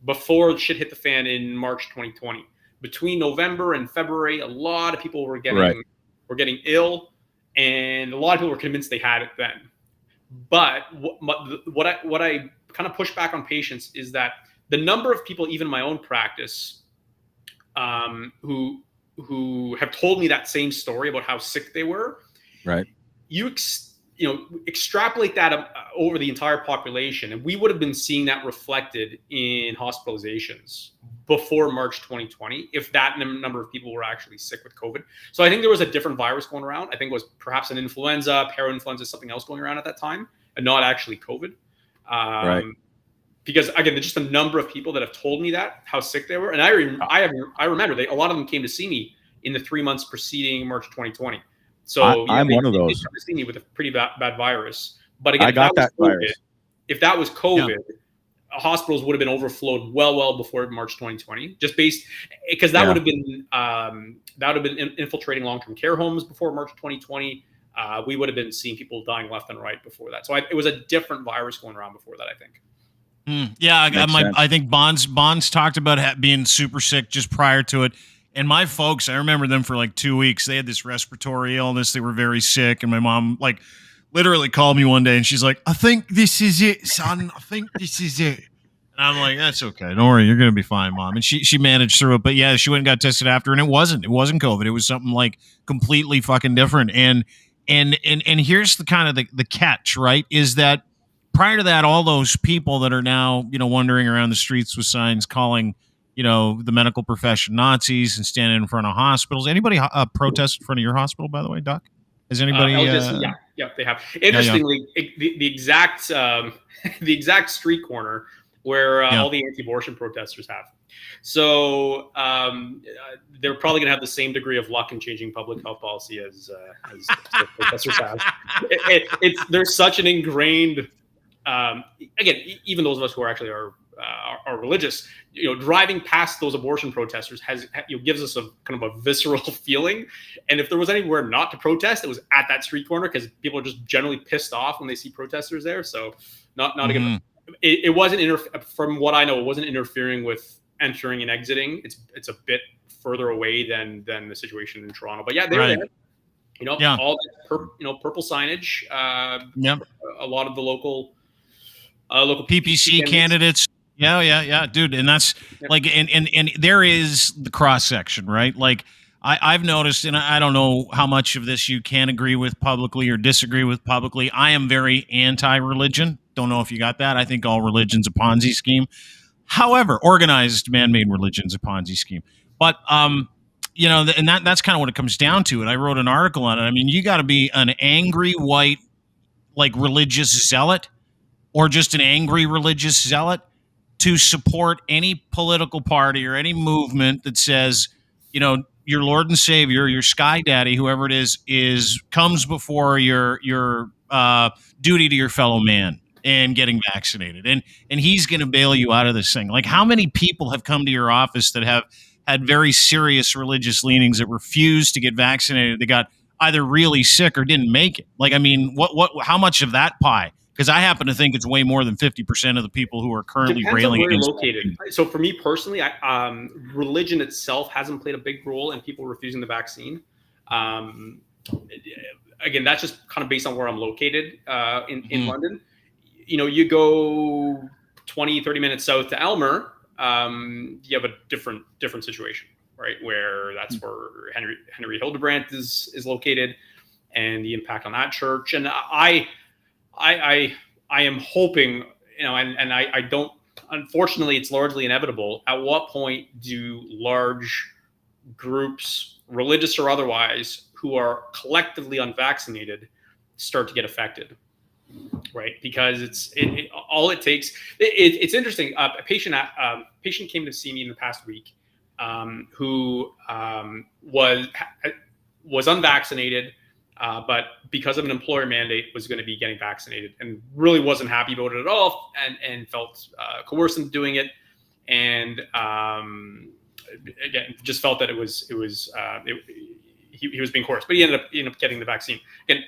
before shit hit the fan in March 2020. Between November and February, a lot of people were getting ill, and a lot of people were convinced they had it then. But what I kind of push back on patients is that the number of people, even in my own practice, who have told me that same story about how sick they were, right? Extrapolate that over the entire population, and we would have been seeing that reflected in hospitalizations before March 2020 if that number of people were actually sick with COVID. So I think there was a different virus going around. I think it was perhaps an influenza, parainfluenza, something else going around at that time, and not actually COVID. Right. Because again, there's just a number of people that have told me that how sick they were, and I remember a lot of them came to see me in the 3 months preceding March 2020. So I'm one of those. They see me with a pretty bad virus. But again, I got that virus. If that was COVID, hospitals would have been overflowed well before March 2020, just because that would have been infiltrating long-term care homes before March 2020. We would have been seeing people dying left and right before that. So it was a different virus going around before that, I think. I think Bonds talked about being super sick just prior to it. And my folks, I remember them for like 2 weeks. They had this respiratory illness. They were very sick. And my mom literally called me one day and she's like, I think this is it, son. I think this is it. And I'm like, that's okay. Don't worry. You're going to be fine, Mom. And she managed through it. But yeah, she went and got tested after, and it wasn't COVID. It was something like completely fucking different. And here's the kind of the catch, right? Is that prior to that, all those people that are now, wandering around the streets with signs calling, the medical profession Nazis and standing in front of hospitals. Anybody protest in front of your hospital, by the way, Doc? Has anybody? Yeah, they have. Interestingly, the exact street corner where all the anti-abortion protesters have. So they're probably going to have the same degree of luck in changing public health policy as the protesters have. There's such an ingrained. Again, even those of us who are religious, driving past those abortion protesters gives us a kind of a visceral feeling. And if there was anywhere not to protest, it was at that street corner, because people are just generally pissed off when they see protesters there. So not again. It wasn't from what I know, it wasn't interfering with entering and exiting. It's a bit further away than the situation in Toronto. But yeah, they were there. All that purple signage. A lot of the local PPC candidates. Yeah, dude. And that's and there is the cross section, right? Like I've noticed, and I don't know how much of this you can agree with publicly or disagree with publicly. I am very anti-religion. Don't know if you got that. I think all religion's a Ponzi scheme. However, organized man-made religion's a Ponzi scheme. But and that's kind of what it comes down to. And I wrote an article on it. I mean, you got to be an angry white, religious zealot, or just an angry religious zealot to support any political party or any movement that says, your Lord and Savior, your Sky Daddy, whoever it is comes before your duty to your fellow man and getting vaccinated. And he's going to bail you out of this thing. Like, how many people have come to your office that have had very serious religious leanings that refused to get vaccinated. They got either really sick or didn't make it. Like, I mean, how much of that pie? Because I happen to think it's way more than 50% of the people who are currently Depends on railing where you're against located. So for me personally, religion itself hasn't played a big role in people refusing the vaccine. Again, that's just kind of based on where I'm located in London. You go 20, 30 minutes south to Elmer, you have a different situation, right? Where that's where Henry Hildebrandt is located, and the impact on that church. And I am hoping, and I don't, unfortunately, it's largely inevitable. At what point do large groups, religious or otherwise, who are collectively unvaccinated start to get affected? Right, because all it takes. It's interesting. A patient came to see me in the past week, who was unvaccinated, but because of an employer mandate was going to be getting vaccinated, and really wasn't happy about it at all, and felt coerced into doing it, and again just felt that he was being coerced, but he ended up getting the vaccine. Again,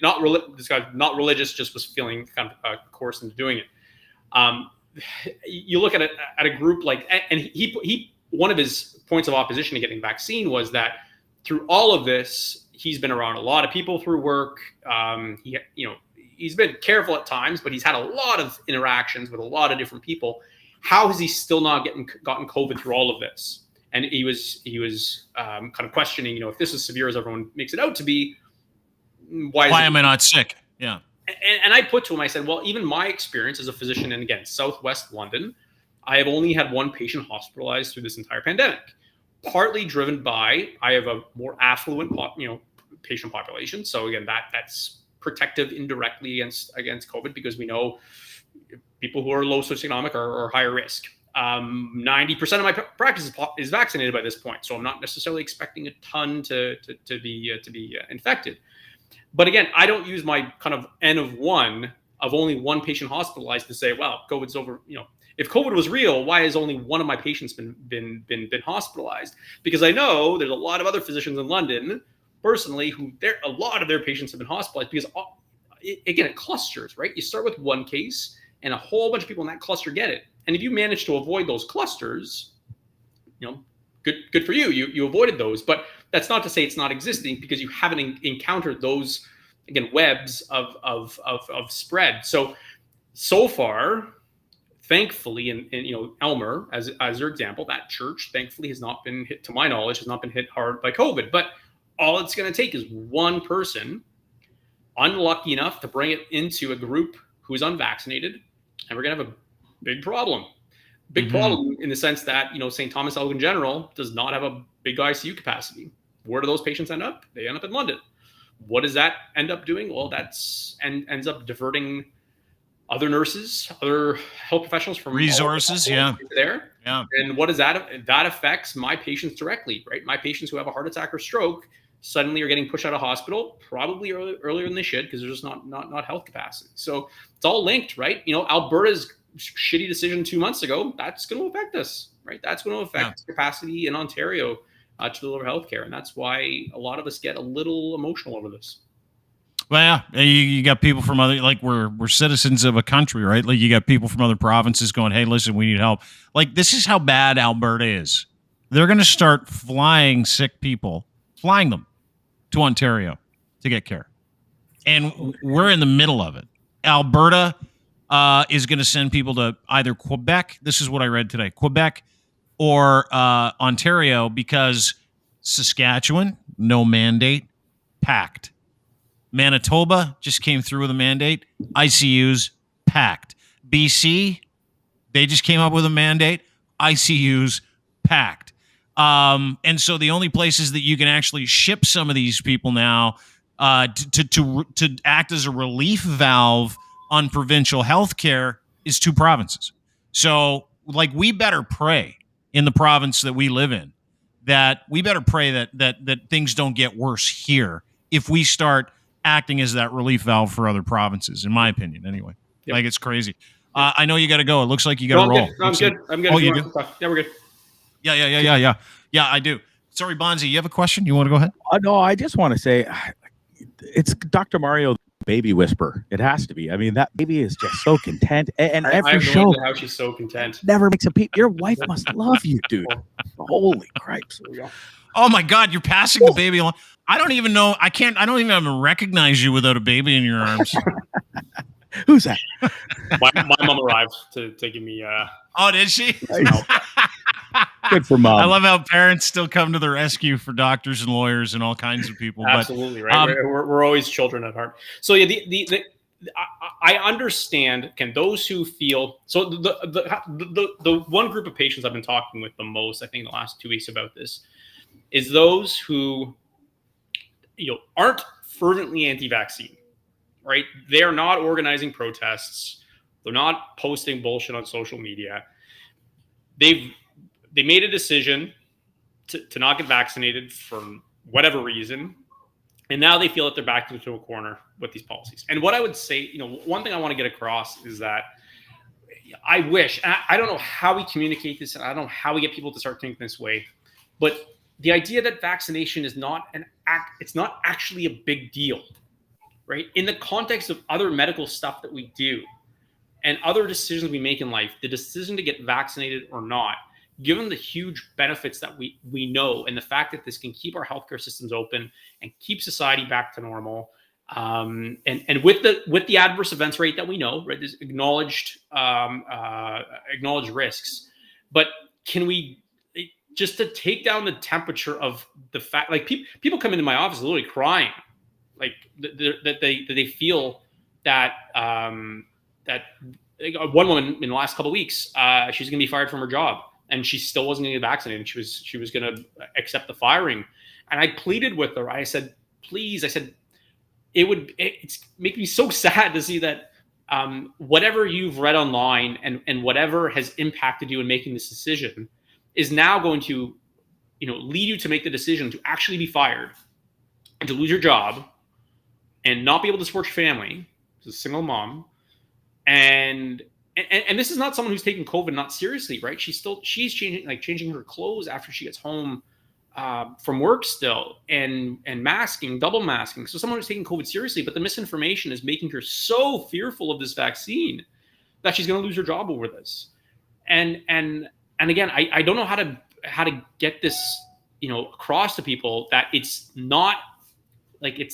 this guy not religious, just was feeling kind of coerced into doing it. You look at a group like, and he one of his points of opposition to getting vaccine was that through all of this, he's been around a lot of people through work. He's been careful at times, but he's had a lot of interactions with a lot of different people. How has he still not gotten COVID through all of this? And he was kind of questioning, if this is severe as everyone makes it out to be, why am I not sick? Yeah. And I put to him, I said, well, even my experience as a physician, and again, Southwest London, I have only had one patient hospitalized through this entire pandemic, partly driven by I have a more affluent, patient population. So again, that's protective indirectly against COVID, because we know people who are low socioeconomic are higher risk. 90% of my practice is vaccinated by this point, so I'm not necessarily expecting a ton to be infected. But again, I don't use my kind of N of one of only one patient hospitalized to say, well, COVID's over. If COVID was real, why has only one of my patients been hospitalized? Because I know there's a lot of other physicians in London, personally, a lot of their patients have been hospitalized because, again, it clusters, right? You start with one case, and a whole bunch of people in that cluster get it. And if you manage to avoid those clusters, good for you. You avoided those. But that's not to say it's not existing, because you haven't encountered those, again, webs of spread. So far, thankfully, in Elmer, as your example, that church, thankfully, has not been hit, to my knowledge, has not been hit hard by COVID. But all it's going to take is one person unlucky enough to bring it into a group who is unvaccinated, and we're going to have a big problem. Problem in the sense that, St. Thomas Elgin General does not have a big ICU capacity. Where do those patients end up? They end up in London. What does that end up doing? Well, ends up diverting other nurses, other health professionals from resources, there. Yeah. And what does that affects my patients directly, right? My patients who have a heart attack or stroke suddenly are getting pushed out of hospital, probably earlier than they should, because there's just not health capacity. So it's all linked, right? Alberta's shitty decision 2 months ago, that's going to affect us, right? That's going to affect capacity in Ontario to deliver healthcare. And that's why a lot of us get a little emotional over this. Well, yeah, you got people from other, like we're citizens of a country, right? Like you got people from other provinces going, hey, listen, we need help. Like, this is how bad Alberta is. They're going to start flying sick people, flying them to Ontario to get care. And we're in the middle of it. Alberta is going to send people to either Quebec. This is what I read today, Quebec or Ontario, because Saskatchewan, no mandate, packed. Manitoba just came through with a mandate. ICUs packed. BC, they just came up with a mandate. ICUs packed. And so the only places that you can actually ship some of these people now to act as a relief valve on provincial health care is 2 provinces. So, like, we better pray in the province that we live in, that we better pray that things don't get worse here if we start acting as that relief valve for other provinces, in my opinion, anyway. Yep. Like, it's crazy. I know you got to go. It looks like you got to roll. I'm good. I'm good. Oh, you do? Yeah, we're good. Yeah. Yeah, I do. Sorry, Bondzee, you have a question? You want to go ahead? No, I just want to say it's Dr. Mario, baby whisperer. It has to be. I mean, that baby is just so content, and I every have no show idea how she's so content. never makes a peep. Your wife must love you, dude. Holy cripes! Oh my God, you're passing the baby along. I don't even know. I don't even recognize you without a baby in your arms. Who's that? My mom arrived to give me. Oh, did she? Good for mom. I love how parents still come to the rescue for doctors and lawyers and all kinds of people. Absolutely, right. We're always children at heart. So yeah, I understand. Can those who feel so the one group of patients I've been talking with the most, I think, in the last 2 weeks about this, is those who aren't fervently anti-vaccine, right? They are not organizing protests. They're not posting bullshit on social media. They made a decision to not get vaccinated for whatever reason. And now they feel that they're backed into a corner with these policies. And what I would say, one thing I want to get across is that I wish, I don't know how we communicate this, and I don't know how we get people to start thinking this way, but the idea that vaccination is it's not actually a big deal, right? In the context of other medical stuff that we do and other decisions we make in life, the decision to get vaccinated or not, given the huge benefits that we know, and the fact that this can keep our healthcare systems open and keep society back to normal, and with the adverse events rate that we know, right, there's acknowledged risks, but can we just to take down the temperature of the fact, like people come into my office literally crying, like that they feel that that one woman in the last couple of weeks, she's going to be fired from her job. And she still wasn't going to get vaccinated. She was going to accept the firing. And I pleaded with her. I said, please, it's making me so sad to see that whatever you've read online and whatever has impacted you in making this decision is now going to, lead you to make the decision to actually be fired and to lose your job and not be able to support your family as a single mom. And this is not someone who's taking COVID not seriously, right? She's changing her clothes after she gets home from work still, and masking, double masking. So someone who's taking COVID seriously, but the misinformation is making her so fearful of this vaccine that she's going to lose her job over this. And again, I don't know how to get this, across to people that it's not like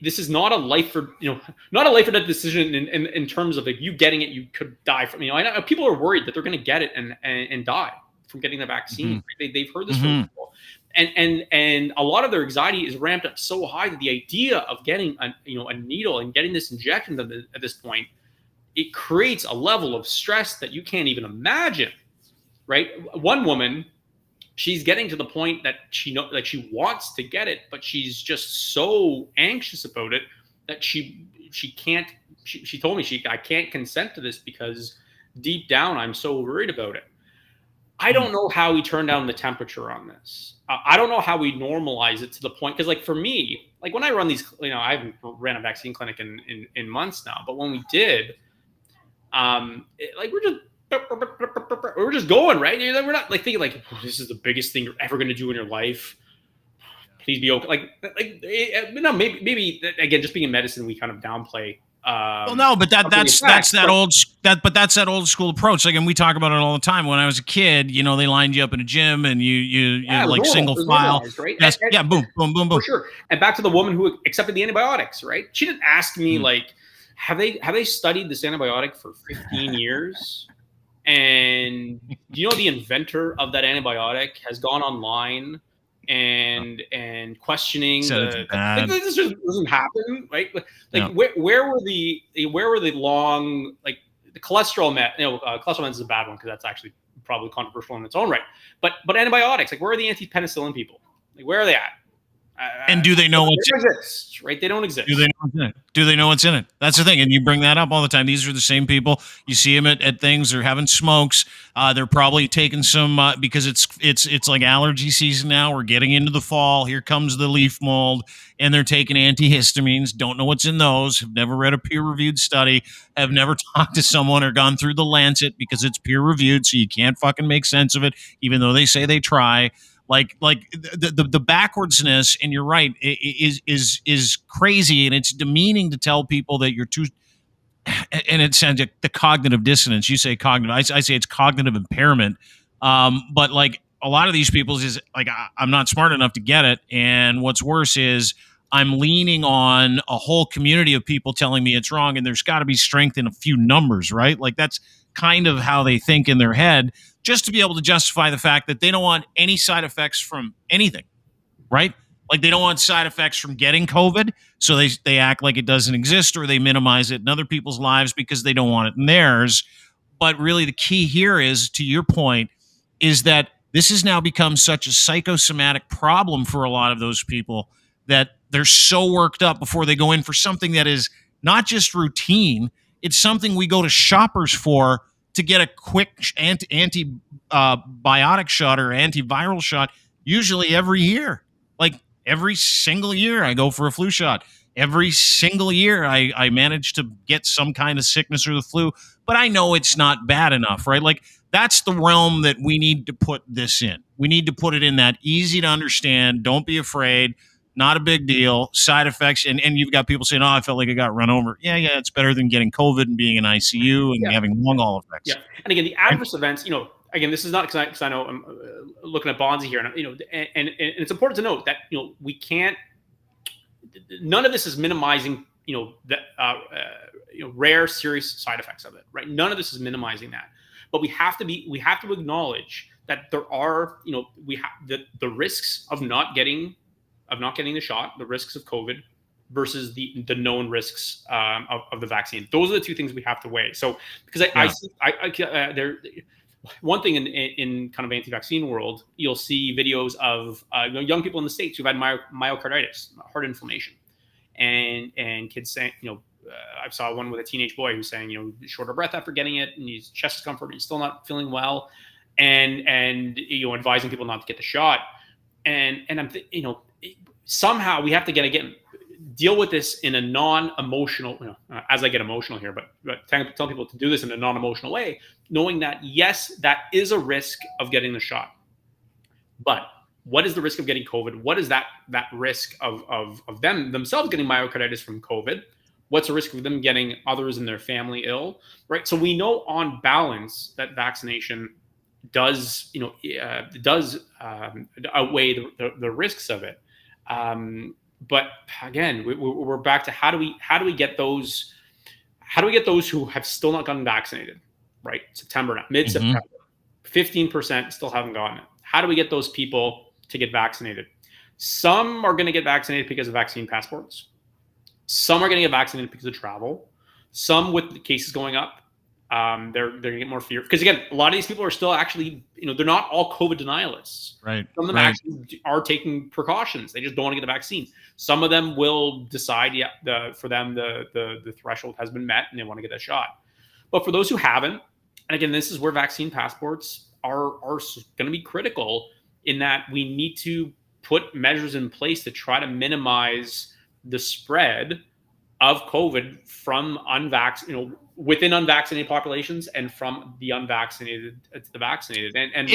this is not a life or death decision in terms of like you getting it, you could die from. I know people are worried that they're going to get it and die from getting the vaccine. Mm-hmm. They've heard this from people, and a lot of their anxiety is ramped up so high that the idea of getting a needle and getting this injection at this point, it creates a level of stress that you can't even imagine. Right? One woman, she's getting to the point that she wants to get it, but she's just so anxious about it that she can't. She told me I can't consent to this because deep down I'm so worried about it. I don't know how we turn down the temperature on this. I don't know how we normalize it to the point, because like for me, like when I run these, I haven't ran a vaccine clinic in months now, but when we did, we're just going, right? We're not like thinking like, oh, this is the biggest thing you're ever going to do in your life. Please be okay. Maybe again, just being in medicine, we kind of downplay. Well, no, but that's that old school approach. Like, and we talk about it all the time. When I was a kid, they lined you up in a gym and you like normal, single file, right? Yeah, boom, boom, boom, boom. For sure. And back to the woman who accepted the antibiotics, right? She didn't ask me like, have they studied this antibiotic for 15 years? And the inventor of that antibiotic has gone online and questioning this just doesn't happen, right? Where were the long, like the cholesterol med? Cholesterol meds is a bad one because that's actually probably controversial in its own right. But antibiotics, like where are the anti-penicillin people? Like where are they at? And do they know what's They don't exist, right? They don't exist. Do they know what's in it? Do they know what's in it? That's the thing. And you bring that up all the time. These are the same people. You see them at things. They're having smokes. They're probably taking some because it's like allergy season now. We're getting into the fall. Here comes the leaf mold, and they're taking antihistamines. Don't know what's in those. Have never read a peer-reviewed study. Have never talked to someone or gone through the Lancet because it's peer-reviewed, so you can't fucking make sense of it, even though they say they try. Like the backwardsness, and you're right, is crazy, and it's demeaning to tell people that you're too. And it sounds like the cognitive dissonance. You say cognitive, I say it's cognitive impairment. But like a lot of these people is like I'm not smart enough to get it, and what's worse is I'm leaning on a whole community of people telling me it's wrong, and there's got to be strength in a few numbers, right? Like that's kind of how they think in their head, just to be able to justify the fact that they don't want any side effects from anything, right? Like they don't want side effects from getting COVID, so they act like it doesn't exist, or they minimize it in other people's lives because they don't want it in theirs. But really the key here is, to your point, is that this has now become such a psychosomatic problem for a lot of those people that they're so worked up before they go in for something that is not just routine. It's something we go to shoppers for to get a quick antibiotic shot or antiviral shot, usually every year. Like every single year I go for a flu shot. Every single year I manage to get some kind of sickness or the flu, but I know it's not bad enough, right? Like that's the realm that we need to put this in. We need to put it in that easy to understand, don't be afraid, not a big deal, side effects. And you've got people saying, oh, I felt like I got run over. Yeah, it's better than getting COVID and being in ICU and having long haul effects. Yeah. And again, the adverse events, again, this is not because I know I'm looking at Bondzee here, and and it's important to note that we can't. None of this is minimizing the rare serious side effects of it, right? None of this is minimizing that, but we have to acknowledge that there are we have the risks of not getting the shot, the risks of COVID versus the known risks of the vaccine. Those are the two things we have to weigh. So because there. One thing in kind of anti-vaccine world, you'll see videos of young people in the States who've had myocarditis, heart inflammation, and kids saying, I saw one with a teenage boy who's saying, short of breath after getting it, and he's chest discomfort, but he's still not feeling well, and advising people not to get the shot, and I'm somehow we have to deal with this in a non-emotional, as I get emotional here, but tell people to do this in a non-emotional way, knowing that, yes, that is a risk of getting the shot. But what is the risk of getting COVID? What is that risk of them themselves getting myocarditis from COVID? What's the risk of them getting others in their family ill, right? So we know on balance that vaccination does outweigh the risks of it. But again, we're back to how do we get those who have still not gotten vaccinated, right? September now, mid-September, 15% still haven't gotten it. How do we get those people to get vaccinated? Some are going to get vaccinated because of vaccine passports. Some are going to get vaccinated because of travel. Some, with the cases going up, they're going to get more fear. Because again, a lot of these people are still actually, they're not all COVID denialists. Right. Some of them actually are taking precautions. They just don't want to get the vaccine. Some of them will decide, for them, the threshold has been met and they want to get that shot. But for those who haven't, and again, this is where vaccine passports are going to be critical, in that we need to put measures in place to try to minimize the spread of COVID from within unvaccinated populations and from the unvaccinated to the vaccinated. And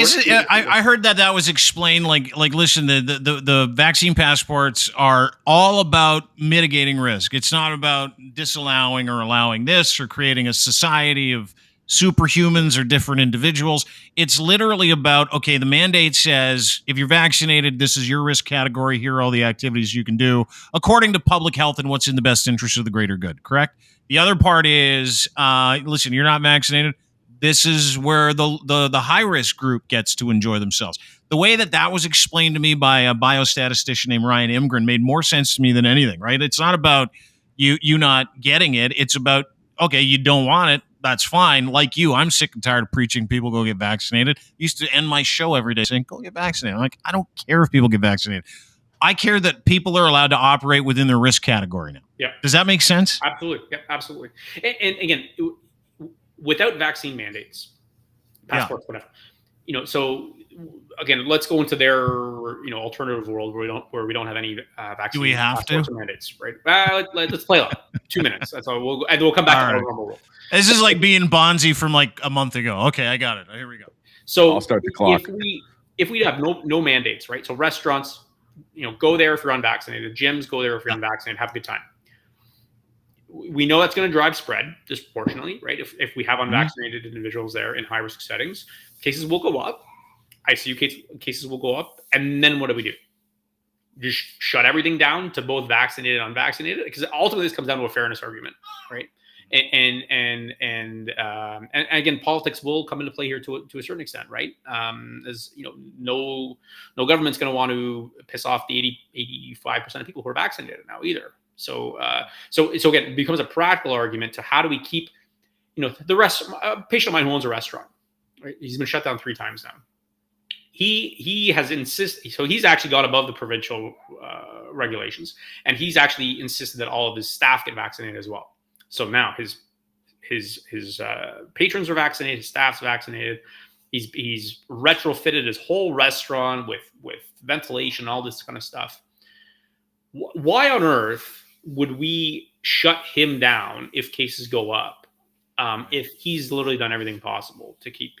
I heard that was explained like listen, the vaccine passports are all about mitigating risk. It's not about disallowing or allowing this or creating a society of superhumans or different individuals. It's literally about, okay, the mandate says if you're vaccinated, this is your risk category. Here are all the activities you can do according to public health and what's in the best interest of the greater good, correct? The other part is, listen, you're not vaccinated. This is where the high risk group gets to enjoy themselves. The way that was explained to me by a biostatistician named Ryan Imgren made more sense to me than anything, right? It's not about you not getting it. It's about, okay, you don't want it. That's fine. Like you, I'm sick and tired of preaching people go get vaccinated. I used to end my show every day saying, go get vaccinated. I'm like, I don't care if people get vaccinated. I care that people are allowed to operate within their risk category now. Yeah. Does that make sense? Absolutely. Yeah, absolutely. And again, without vaccine mandates, passports, whatever, so again, let's go into their, alternative world where we don't have any vaccine. Do we have to? Mandates, right? Let's play out 2 minutes. That's all. We'll come back to our normal world. This is like being Bondzee from like a month ago. Okay, I got it. Here we go. So I'll start the clock. If we have no mandates, right? So restaurants, go there if you're unvaccinated. Gyms, go there if you're unvaccinated. Have a good time. We know that's going to drive spread disproportionately, right? If we have unvaccinated individuals there in high risk settings, cases will go up. ICU cases will go up, and then what do? Just shut everything down to both vaccinated and unvaccinated, because ultimately this comes down to a fairness argument, right? And again, politics will come into play here to a certain extent, right? As no government's going to want to piss off the 85% of people who are vaccinated now either. So again, it becomes a practical argument to how do we keep, the rest. A patient of mine who owns a restaurant, right? He's been shut down 3 times now. He has insisted, so he's actually gone above the provincial regulations, and he's actually insisted that all of his staff get vaccinated as well. So now his patrons are vaccinated, his staff's vaccinated. He's retrofitted his whole restaurant with ventilation, all this kind of stuff. Why on earth would we shut him down if cases go up? If he's literally done everything possible to keep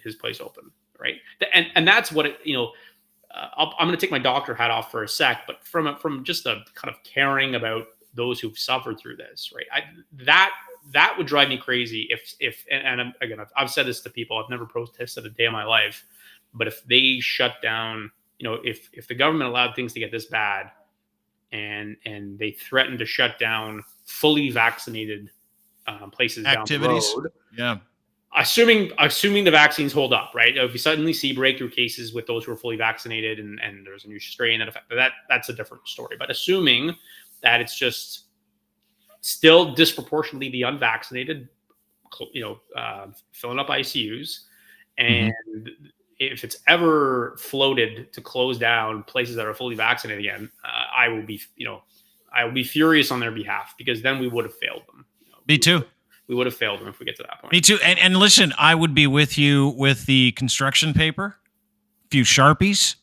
his place open, right? And that's what it. I'm going to take my doctor hat off for a sec, but from just a kind of caring about those who've suffered through this, right? That would drive me crazy if and again, I've said this to people. I've never protested a day in my life, but if they shut down, if the government allowed things to get this bad, and they threatened to shut down fully vaccinated places activities down the road, yeah. Assuming the vaccines hold up, right? If you suddenly see breakthrough cases with those who are fully vaccinated and there's a new strain that's a different story. But assuming that it's just still disproportionately the unvaccinated, filling up ICUs, and if it's ever floated to close down places that are fully vaccinated again, I will be furious on their behalf, because then we would have failed them. Me too. We would have failed them if we get to that point. Me too. And listen, I would be with you with the construction paper, a few Sharpies,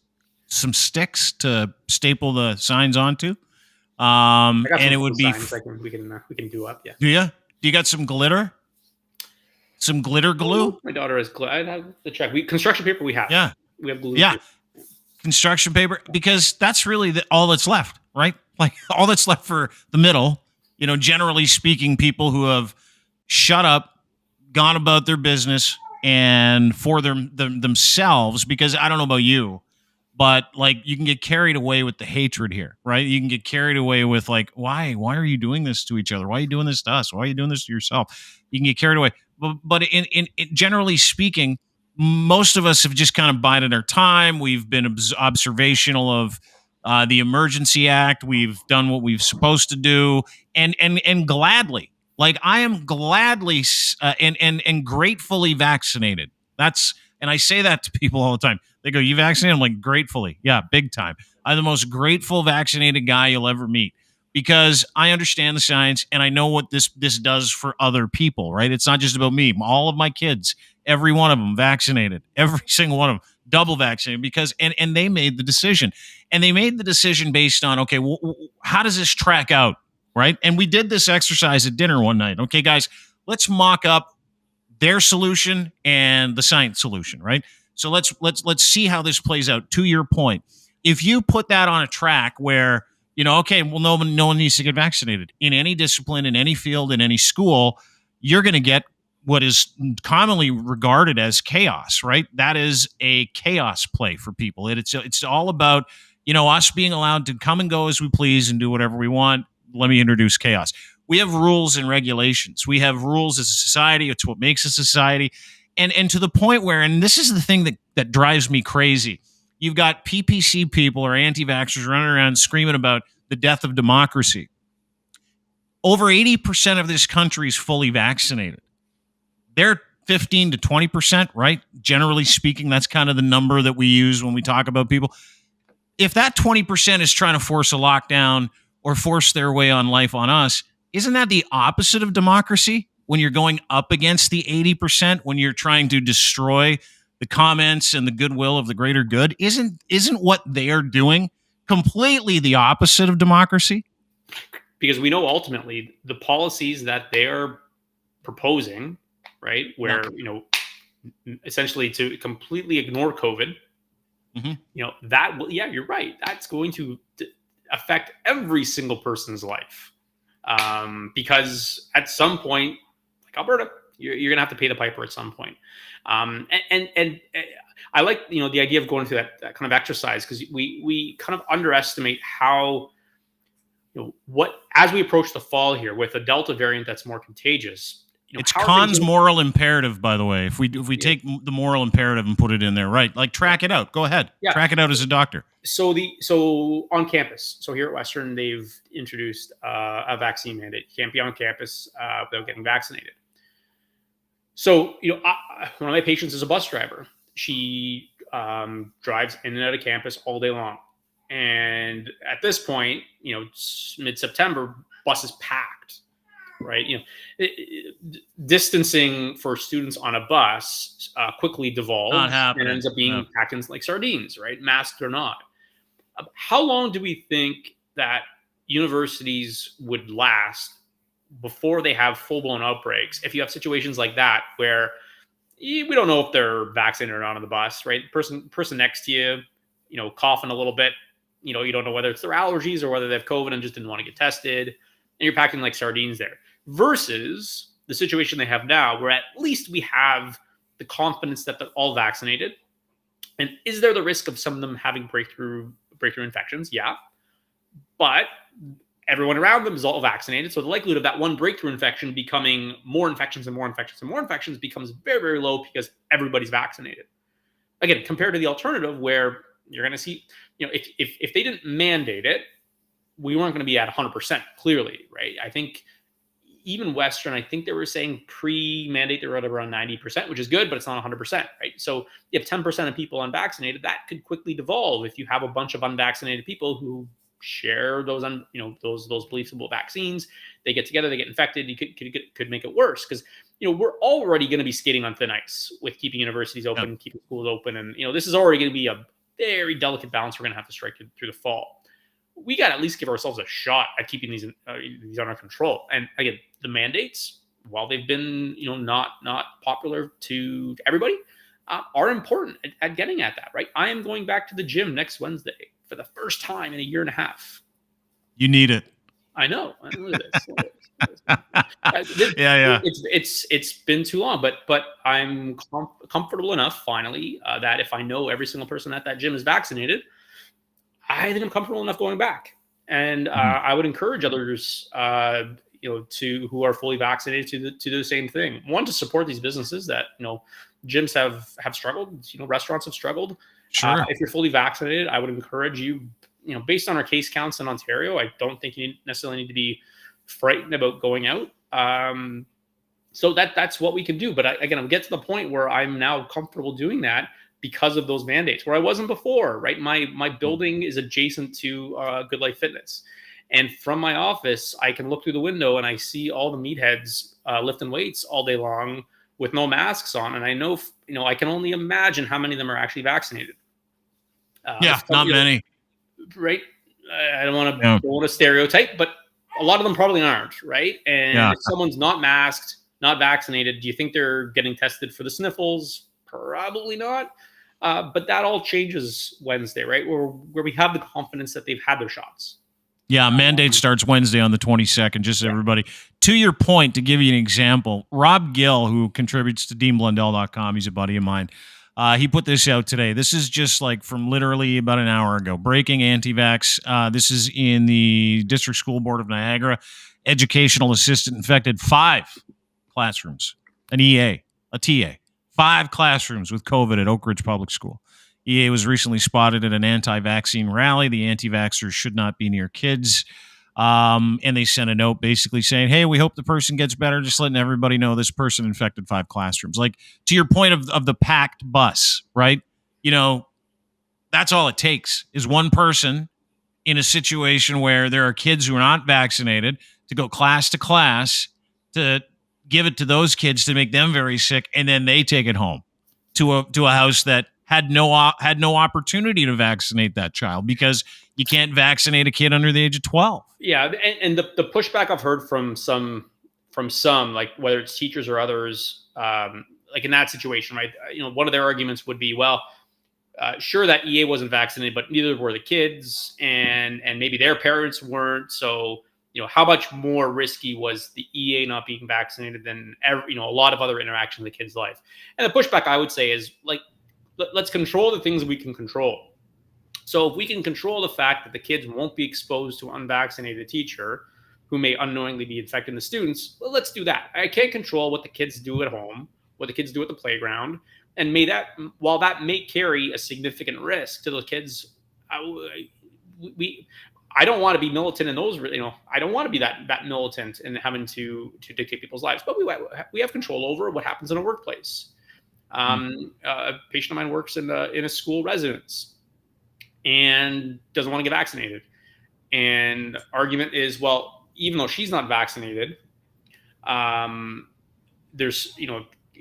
some sticks to staple the signs onto. And it would be we can do up. Yeah. Do you? Do you got some glitter? Some glitter glue? Oh, my daughter has glue. I have to check. Construction paper we have. Yeah. We have glue. Yeah. Too. Construction paper, because that's really all that's left, right? Like all that's left for the middle, generally speaking, people who have shut up, gone about their business, and for themselves, because I don't know about you, but like you can get carried away with the hatred here, right? You can get carried away with like, why are you doing this to each other? Why are you doing this to us? Why are you doing this to yourself? You can get carried away. But in generally speaking, most of us have just kind of bided our time. We've been observational of the Emergency Act. We've done what we've supposed to do, and gladly. Like I am gladly and gratefully vaccinated. And I say that to people all the time. They go, "You vaccinated?" I'm like, gratefully. Yeah, big time. I'm the most grateful vaccinated guy you'll ever meet, because I understand the science and I know what this does for other people, right? It's not just about me. All of my kids, every one of them vaccinated, every single one of them double vaccinated, because and they made the decision. And they made the decision based on, okay, how does this track out? Right. And we did this exercise at dinner one night. Okay, guys, let's mock up their solution and the science solution. Right. So let's see how this plays out. To your point, if you put that on a track where, okay, well, no one needs to get vaccinated in any discipline, in any field, in any school, you're going to get what is commonly regarded as chaos. Right. That is a chaos play for people. It's all about, us being allowed to come and go as we please and do whatever we want. Let me introduce chaos. We have rules and regulations. We have rules as a society. It's what makes a society. And to the point where, and this is the thing that drives me crazy, you've got PPC people or anti-vaxxers running around screaming about the death of democracy. Over 80% of this country is fully vaccinated. They're 15 to 20%, right? Generally speaking, that's kind of the number that we use when we talk about people. if that 20% is trying to force a lockdown or force their way on life on us, isn't that the opposite of democracy? When you're going up against the 80%, when you're trying to destroy the comments and the goodwill of the greater good, isn't what they are doing completely the opposite of democracy? Because we know ultimately the policies that they are proposing, right, where essentially to completely ignore COVID, that will, you're right, that's going to affect every single person's life, because at some point, like Alberta, you're gonna have to pay the piper at some point. And I like the idea of going through that kind of exercise, because we kind of underestimate how what, as we approach the fall here with a Delta variant that's more contagious. It's Khan's moral imperative, by the way. If we take the moral imperative and put it in there, right? Like, track it out. Go ahead. Yeah. Track it out as a doctor. So on campus, so here at Western, they've introduced a vaccine mandate. You can't be on campus without getting vaccinated. So one of my patients is a bus driver. She drives in and out of campus all day long, and at this point, it's mid-September, bus is packed. Right, distancing for students on a bus quickly devolves and ends up being packed in like sardines, right? Masked or not. How long do we think that universities would last before they have full-blown outbreaks? If you have situations like that where we don't know if they're vaccinated or not on the bus, right? Person next to you, coughing a little bit, you don't know whether it's their allergies or whether they have COVID and just didn't want to get tested, and you're packing like sardines there. Versus the situation they have now, where at least we have the confidence that they're all vaccinated. And is there the risk of some of them having breakthrough infections? Yeah. But everyone around them is all vaccinated. So the likelihood of that one breakthrough infection becoming more infections and more infections and more infections becomes very, very low because everybody's vaccinated. Again, compared to the alternative where you're going to see, if they didn't mandate it, we weren't going to be at 100%, clearly, right? I think even Western, I think they were saying pre-mandate, they were at around 90%, which is good, but it's not 100%, right? So you have 10% of people unvaccinated. That could quickly devolve if you have a bunch of unvaccinated people who share those beliefs about vaccines. They get together, they get infected. You could make it worse, because we're already going to be skating on thin ice with keeping universities open, keeping schools open, and this is already going to be a very delicate balance we're going to have to strike through the fall. We got to at least give ourselves a shot at keeping these under control. And again, the mandates, while they've been not popular to everybody, are important at getting at that. Right, I am going back to the gym next Wednesday for the first time in a year and a half. You need it. I know. Look at this. Yeah. It's been too long, but I'm comfortable enough finally that if I know every single person at that gym is vaccinated, I think I'm comfortable enough going back. And I would encourage others, who are fully vaccinated to do the same thing. One, to support these businesses that gyms have struggled. Restaurants have struggled. Sure. If you're fully vaccinated, I would encourage you. Based on our case counts in Ontario, I don't think you necessarily need to be frightened about going out. So that's what we can do. But I'm get to the point where I'm now comfortable doing that because of those mandates, where I wasn't before. Right, my building is adjacent to Good Life Fitness, and from my office, I can look through the window and I see all the meatheads lifting weights all day long with no masks on, and I know I can only imagine how many of them are actually vaccinated. Not many. Right, I don't want to stereotype, but a lot of them probably aren't, right? And if someone's not masked, not vaccinated, do you think they're getting tested for the sniffles? Probably not. But that all changes Wednesday, right? Where we have the confidence that they've had their shots. Yeah, mandate starts Wednesday on the 22nd, just so everybody. To your point, to give you an example, Rob Gill, who contributes to DeanBlundell.com, he's a buddy of mine, he put this out today. This is just like from literally about an hour ago. Breaking anti-vax. This is in the District School Board of Niagara. Educational assistant infected 5 classrooms, an EA, a TA. 5 classrooms with COVID at Oak Ridge Public School. EA was recently spotted at an anti-vaccine rally. The anti-vaxxers should not be near kids. And they sent a note basically saying, hey, we hope the person gets better. Just letting everybody know this person infected 5 classrooms. Like, to your point of the packed bus, right? That's all it takes is one person in a situation where there are kids who are not vaccinated to go class to class to give it to those kids to make them very sick, and then they take it home to a house that had no opportunity to vaccinate that child, because you can't vaccinate a kid under the age of 12. Yeah, and the pushback I've heard from some like whether it's teachers or others, like in that situation, right? One of their arguments would be, well, sure that EA wasn't vaccinated, but neither were the kids, and maybe their parents weren't. So how much more risky was the EA not being vaccinated than a lot of other interactions in the kid's life? And the pushback I would say is like, let's control the things we can control. So if we can control the fact that the kids won't be exposed to an unvaccinated teacher who may unknowingly be infecting the students, well, let's do that. I can't control what the kids do at home, what the kids do at the playground, and while that may carry a significant risk to the kids, I don't want to be militant in those. I don't want to be that militant in having to dictate people's lives. But we have control over what happens in a workplace. A patient of mine works in a school residence and doesn't want to get vaccinated. And argument is, well, even though she's not vaccinated, there's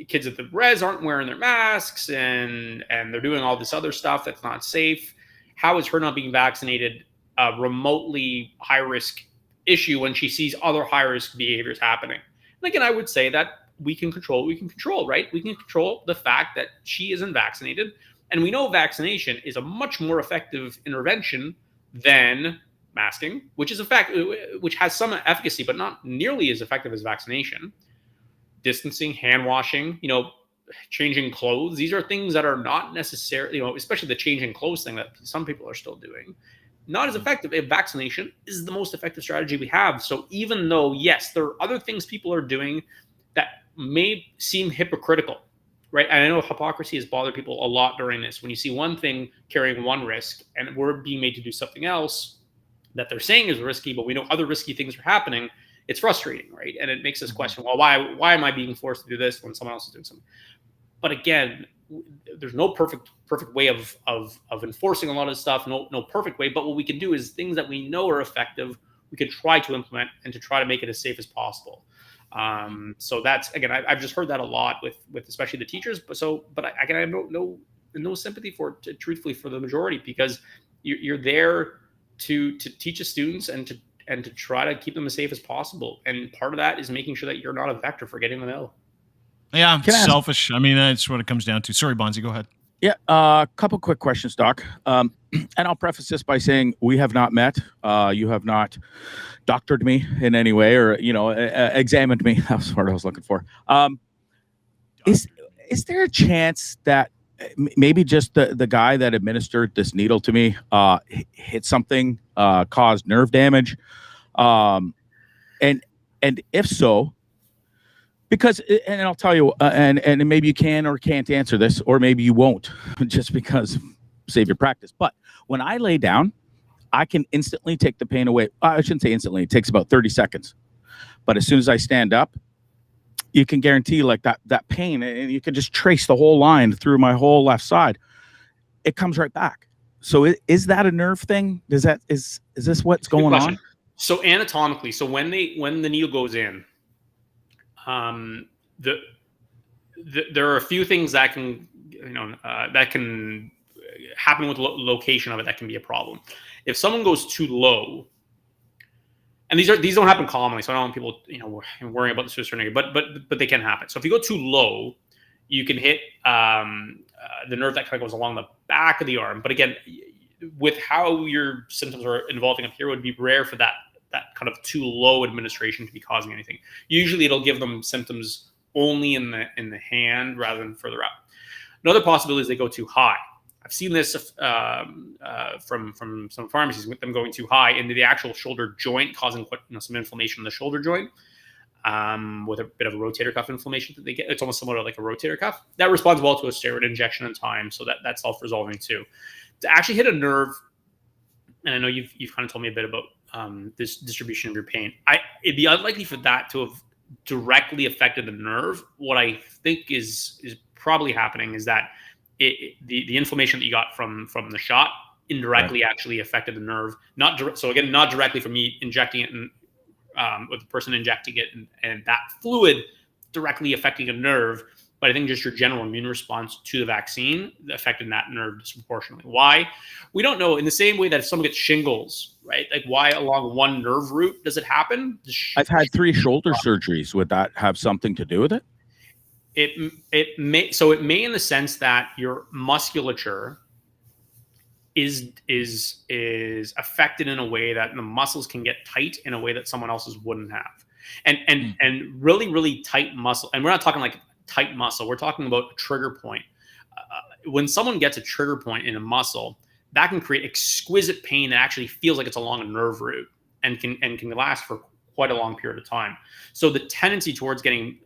kids at the res aren't wearing their masks and they're doing all this other stuff that's not safe. How is her not being vaccinated a remotely high risk issue when she sees other high risk behaviors happening? And again, I would say that we can control what we can control, right? We can control the fact that she isn't vaccinated. And we know vaccination is a much more effective intervention than masking, which has some efficacy, but not nearly as effective as vaccination. Distancing, hand washing, changing clothes. These are things that are not necessarily, especially the changing clothes thing that some people are still doing, not as effective. If vaccination is the most effective strategy we have. So even though, yes, there are other things people are doing that may seem hypocritical, right? And I know hypocrisy has bothered people a lot during this. When you see one thing carrying one risk and we're being made to do something else that they're saying is risky, but we know other risky things are happening, it's frustrating, right? And it makes us question, well, why am I being forced to do this when someone else is doing something? But again, there's no perfect way of enforcing a lot of stuff, no perfect way. But what we can do is things that we know are effective, we can try to implement and to try to make it as safe as possible. So that's, again, I've just heard that a lot with especially the teachers. But I have no sympathy truthfully for the majority, because you're there to teach the students and to try to keep them as safe as possible. And part of that is making sure that you're not a vector for getting them ill. Yeah, selfish. I mean, that's what it comes down to. Sorry, Bondzee, go ahead. Yeah, a couple quick questions, Doc. And I'll preface this by saying we have not met. You have not doctored me in any way, or examined me. That's what I was looking for. Is there a chance that maybe just the guy that administered this needle to me hit something, caused nerve damage, and if so, because, and I'll tell you, and maybe you can or can't answer this, or maybe you won't, just because save your practice. But when I lay down, I can instantly take the pain away. I shouldn't say instantly; it takes about 30 seconds. But as soon as I stand up, you can guarantee like that pain, and you can just trace the whole line through my whole left side. It comes right back. So is that a nerve thing? Is this what's going on? So anatomically, when the needle goes in, there are a few things that can happen with the location of it that can be a problem. If someone goes too low, and these don't happen commonly, so I don't want people worrying about this to a certain degree, but they can happen. So if you go too low, you can hit the nerve that kind of goes along the back of the arm. But again, with how your symptoms are involving up here, it would be rare for that kind of too low administration to be causing anything. Usually it'll give them symptoms only in the hand rather than further up. Another possibility is they go too high. I've seen this from some pharmacies with them going too high into the actual shoulder joint, causing some inflammation in the shoulder joint, with a bit of a rotator cuff inflammation that they get. It's almost similar to like a rotator cuff. That responds well to a steroid injection in time, so that's self-resolving too. To actually hit a nerve, and I know you've kind of told me a bit about this distribution of your pain. It'd be unlikely for that to have directly affected the nerve. What I think is probably happening is that the inflammation that you got from the shot indirectly actually affected the nerve. Not directly from me injecting it and with the person injecting it and that fluid directly affecting a nerve, but I think just your general immune response to the vaccine affected that nerve disproportionately. Why? We don't know. In the same way that if someone gets shingles, right? Like why along one nerve route does it happen? I've had 3 shoulder surgeries. Would that have something to do with it? It may in the sense that your musculature is affected in a way that the muscles can get tight in a way that someone else's wouldn't have. And really tight muscle. And we're not talking like tight muscle. We're talking about a trigger point. When someone gets a trigger point in a muscle, that can create exquisite pain that actually feels like it's along a nerve root and can last for quite a long period of time. So the tendency towards getting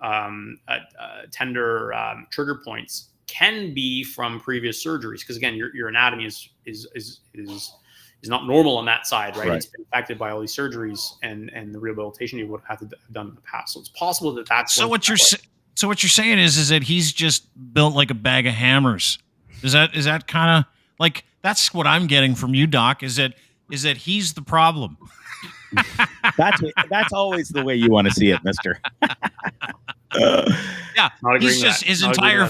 tender trigger points can be from previous surgeries, because again, your anatomy is not normal on that side, right? It's been affected by all these surgeries and the rehabilitation you would have had to have done in the past. So it's possible that that's so what you're saying is that he's just built like a bag of hammers. Is that kind of like, that's what I'm getting from you, Doc, is that he's the problem. That's always the way you want to see it, mister. Yeah, he's just his entire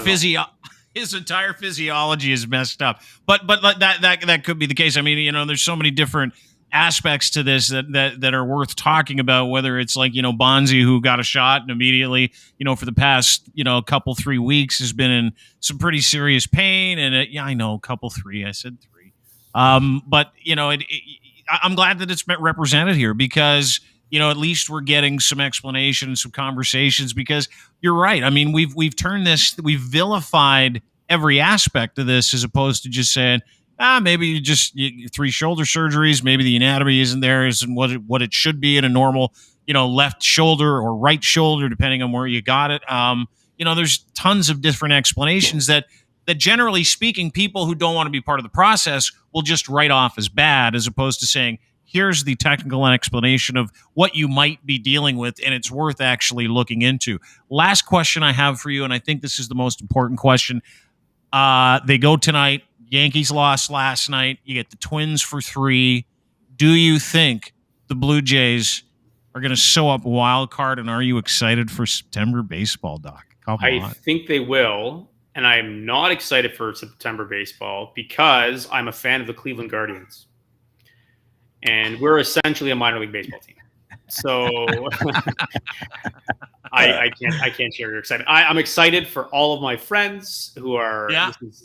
physiology is messed up. But that could be the case. I mean, there's so many different aspects to this that are worth talking about, whether it's like, Bondzee, who got a shot and immediately, for the past, couple 3 weeks has been in some pretty serious pain. And I know I said 3. But I'm glad that it's represented here, because at least we're getting some explanation and some conversations, because you're right. I mean, we've turned this, we've vilified every aspect of this, as opposed to just saying, maybe you just 3 shoulder surgeries, maybe the anatomy isn't what it should be in a normal, left shoulder or right shoulder, depending on where you got it. There's tons of different explanations that generally speaking, people who don't want to be part of the process will just write off as bad, as opposed to saying, here's the technical explanation of what you might be dealing with, and it's worth actually looking into. Last question I have for you, and I think this is the most important question. They go tonight. Yankees lost last night. You get the Twins for 3. Do you think the Blue Jays are going to sew up a wild card, and are you excited for September baseball, Doc? Come on. I think they will. And I'm not excited for September baseball because I'm a fan of the Cleveland Guardians. And we're essentially a minor league baseball team. So I can't share your excitement. I'm excited for all of my friends who are,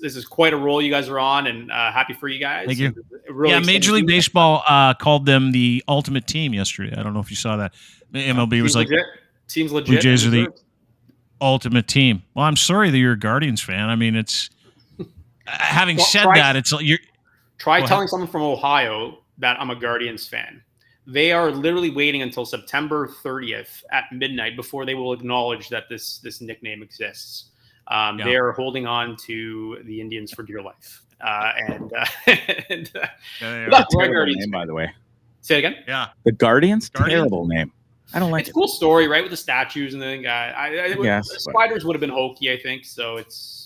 this is quite a role you guys are on, and happy for you guys. Thank you. Really Major League Baseball called them the ultimate team yesterday. I don't know if you saw that. The MLB was like, seems legit. Blue Jays are the ultimate team. Well, I'm sorry that you're a Guardians fan. I mean, it's having said that, it's you're telling someone from Ohio that I'm a Guardians fan. They are literally waiting until September 30th at midnight before they will acknowledge that this nickname exists. They are holding on to the Indians for dear life. Terrible name, by the way. Say it again. Yeah, the Guardians. Terrible name. I don't like it. It's a cool story, right? With the statues and the guy. The Spiders would have been hokey, I think. So it's.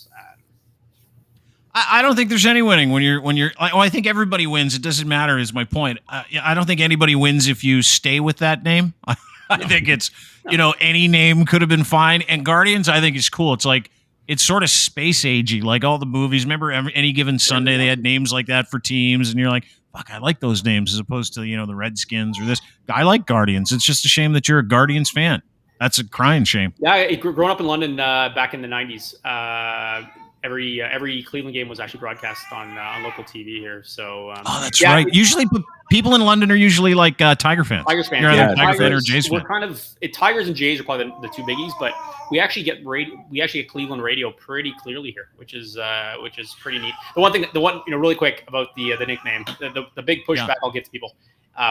I don't think there's any winning when you're. I think everybody wins. It doesn't matter. Is my point. I don't think anybody wins if you stay with that name. I think it's any name could have been fine. And Guardians, I think is cool. It's like it's sort of space agey, like all the movies. Remember, any given Sunday they had names like that for teams, and you're like, fuck, I like those names, as opposed to the Redskins or this. I like Guardians. It's just a shame that you're a Guardians fan. That's a crying shame. Yeah, growing up in London back in the 90s, every Cleveland game was actually broadcast on local TV here. So that's right. Usually, people in London are usually like Tiger fans. Tigers fans. You're either Tiger fan or Jays fan. We're kind of Tigers and Jays are probably the two biggies, but we actually get Cleveland radio pretty clearly here, which is pretty neat. The one really quick about the nickname, the big pushback I'll give to people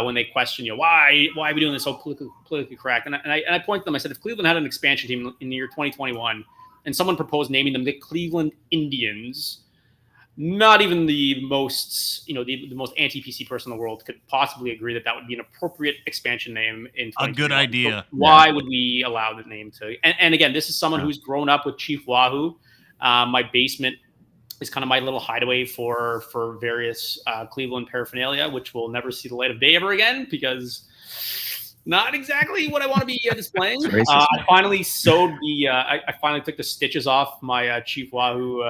when they question why are we doing this so politically correct, and I point to them. I said, if Cleveland had an expansion team in the year 2021 and someone proposed naming them the Cleveland Indians, not even the most the most anti-PC person in the world could possibly agree that would be an appropriate expansion name in 2021. A good idea. So why would we allow the name to? And again, this is someone who's grown up with Chief Wahoo. My basement is kind of my little hideaway for various Cleveland paraphernalia, which will never see the light of day ever again because not exactly what I want to be displaying. I finally sewed the. I finally took the stitches off my Chief Wahoo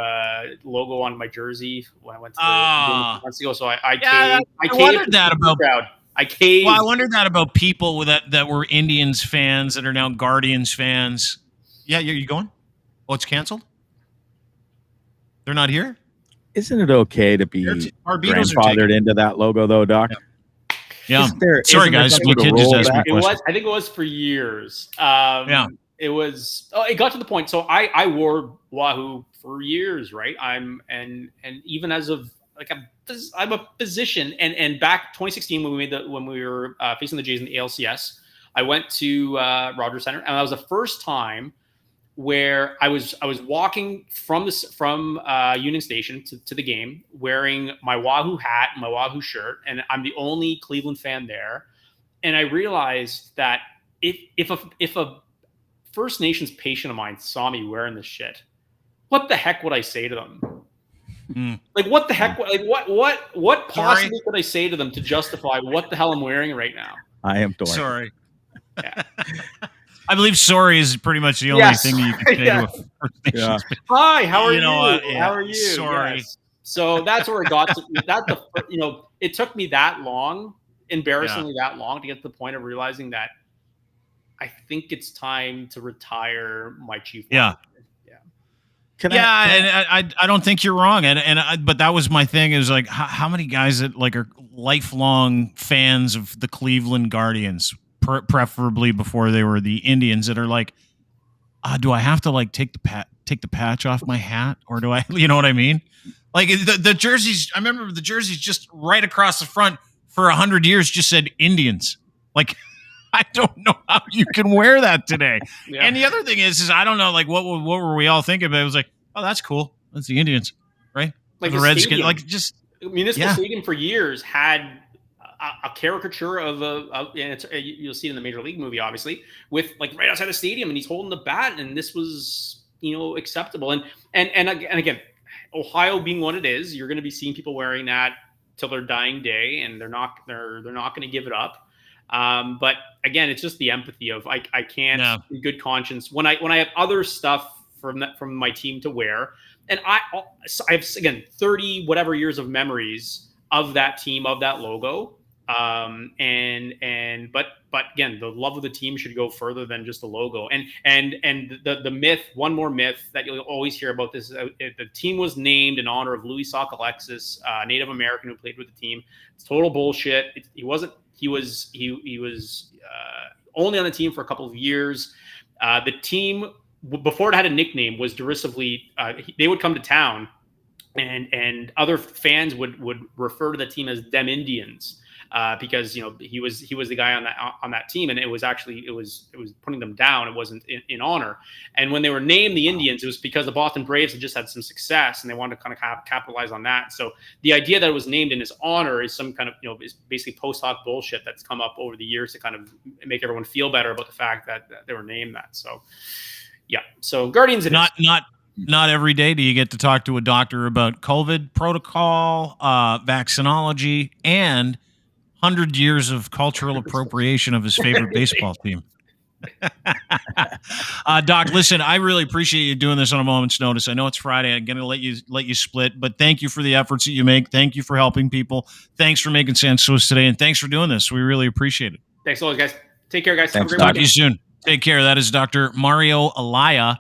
logo on my jersey when I went to the months ago. So I wondered that about crowd. I caved. Well, I wondered that about people that were Indians fans that are now Guardians fans. Yeah, you going? Oh, it's canceled? They're not here? Isn't it okay to be grandfathered into that logo, though, Doc? Yeah. Sorry, guys. My kid just asked me a question. I think it was for years. It was. Oh, it got to the point. So I wore Wahoo for years, right? And even as of like I'm a physician. And back 2016 when we were facing the Jays in the ALCS, I went to Rogers Center, and that was the first time where I was walking from Union Station to the game wearing my Wahoo hat and my Wahoo shirt, and I'm the only Cleveland fan there. And I realized that if a First Nations patient of mine saw me wearing this shit, what the heck would I say to them? Like, what the heck? Like, what possibly could I say to them to justify what the hell I'm wearing right now? I am sorry. Yeah. I believe sorry is pretty much the only thing that you can say to a First Nations. Hi, how are you? How are you? Sorry. Yes. So that's where it got to. It took me that long, embarrassingly that long, to get to the point of realizing that I think it's time to retire my Chief. Yeah. I don't think you're wrong, but that was my thing. Is like how many guys that like are lifelong fans of the Cleveland Guardians, preferably before they were the Indians, that are like, do I have to like take the patch off my hat, or do I, you know what I mean? Like the jerseys, I remember the jerseys just right across the front for 100 years just said Indians. Like, I don't know how you can wear that today. Yeah. And the other thing is I don't know, like what were we all thinking about? It was like, oh, that's cool. That's the Indians, right? Like the Redskins, like just Municipal Stadium for years had a caricature of you'll see it in the Major League movie, obviously, with like right outside the stadium, and he's holding the bat, and this was acceptable. And again, Ohio being what it is, you're going to be seeing people wearing that till their dying day, and they're not going to give it up. But again, it's just the empathy of I can't in good conscience when I have other stuff from my team to wear, and I have again 30 whatever years of memories of that team, of that logo, but again, the love of the team should go further than just the logo. And the myth, one more myth that you'll always hear about this, the team was named in honor of Louis Sauk Alexis, a Native American who played with the team. It's total bullshit. He wasn't. He was only on the team for a couple of years. The team, before it had a nickname, was derisively. They would come to town, and other fans would refer to the team as them Indians, because he was the guy on that team, and it was putting them down. It wasn't in honor. And when they were named the Indians, it was because the Boston Braves had just had some success, and they wanted to kind of capitalize on that. So the idea that it was named in his honor is some kind of is basically post hoc bullshit that's come up over the years to kind of make everyone feel better about the fact that they were named that. So yeah, so Guardians. Not every day do you get to talk to a doctor about COVID protocol, vaccinology, and 100 years of cultural appropriation of his favorite baseball team. Doc, listen, I really appreciate you doing this on a moment's notice. I know it's Friday. I'm going to let you split, but thank you for the efforts that you make. Thank you for helping people. Thanks for making sense to us today, and thanks for doing this. We really appreciate it. Thanks always, guys. Take care, guys. Thanks, talk to you soon. Take care. That is Dr. Mario Elia,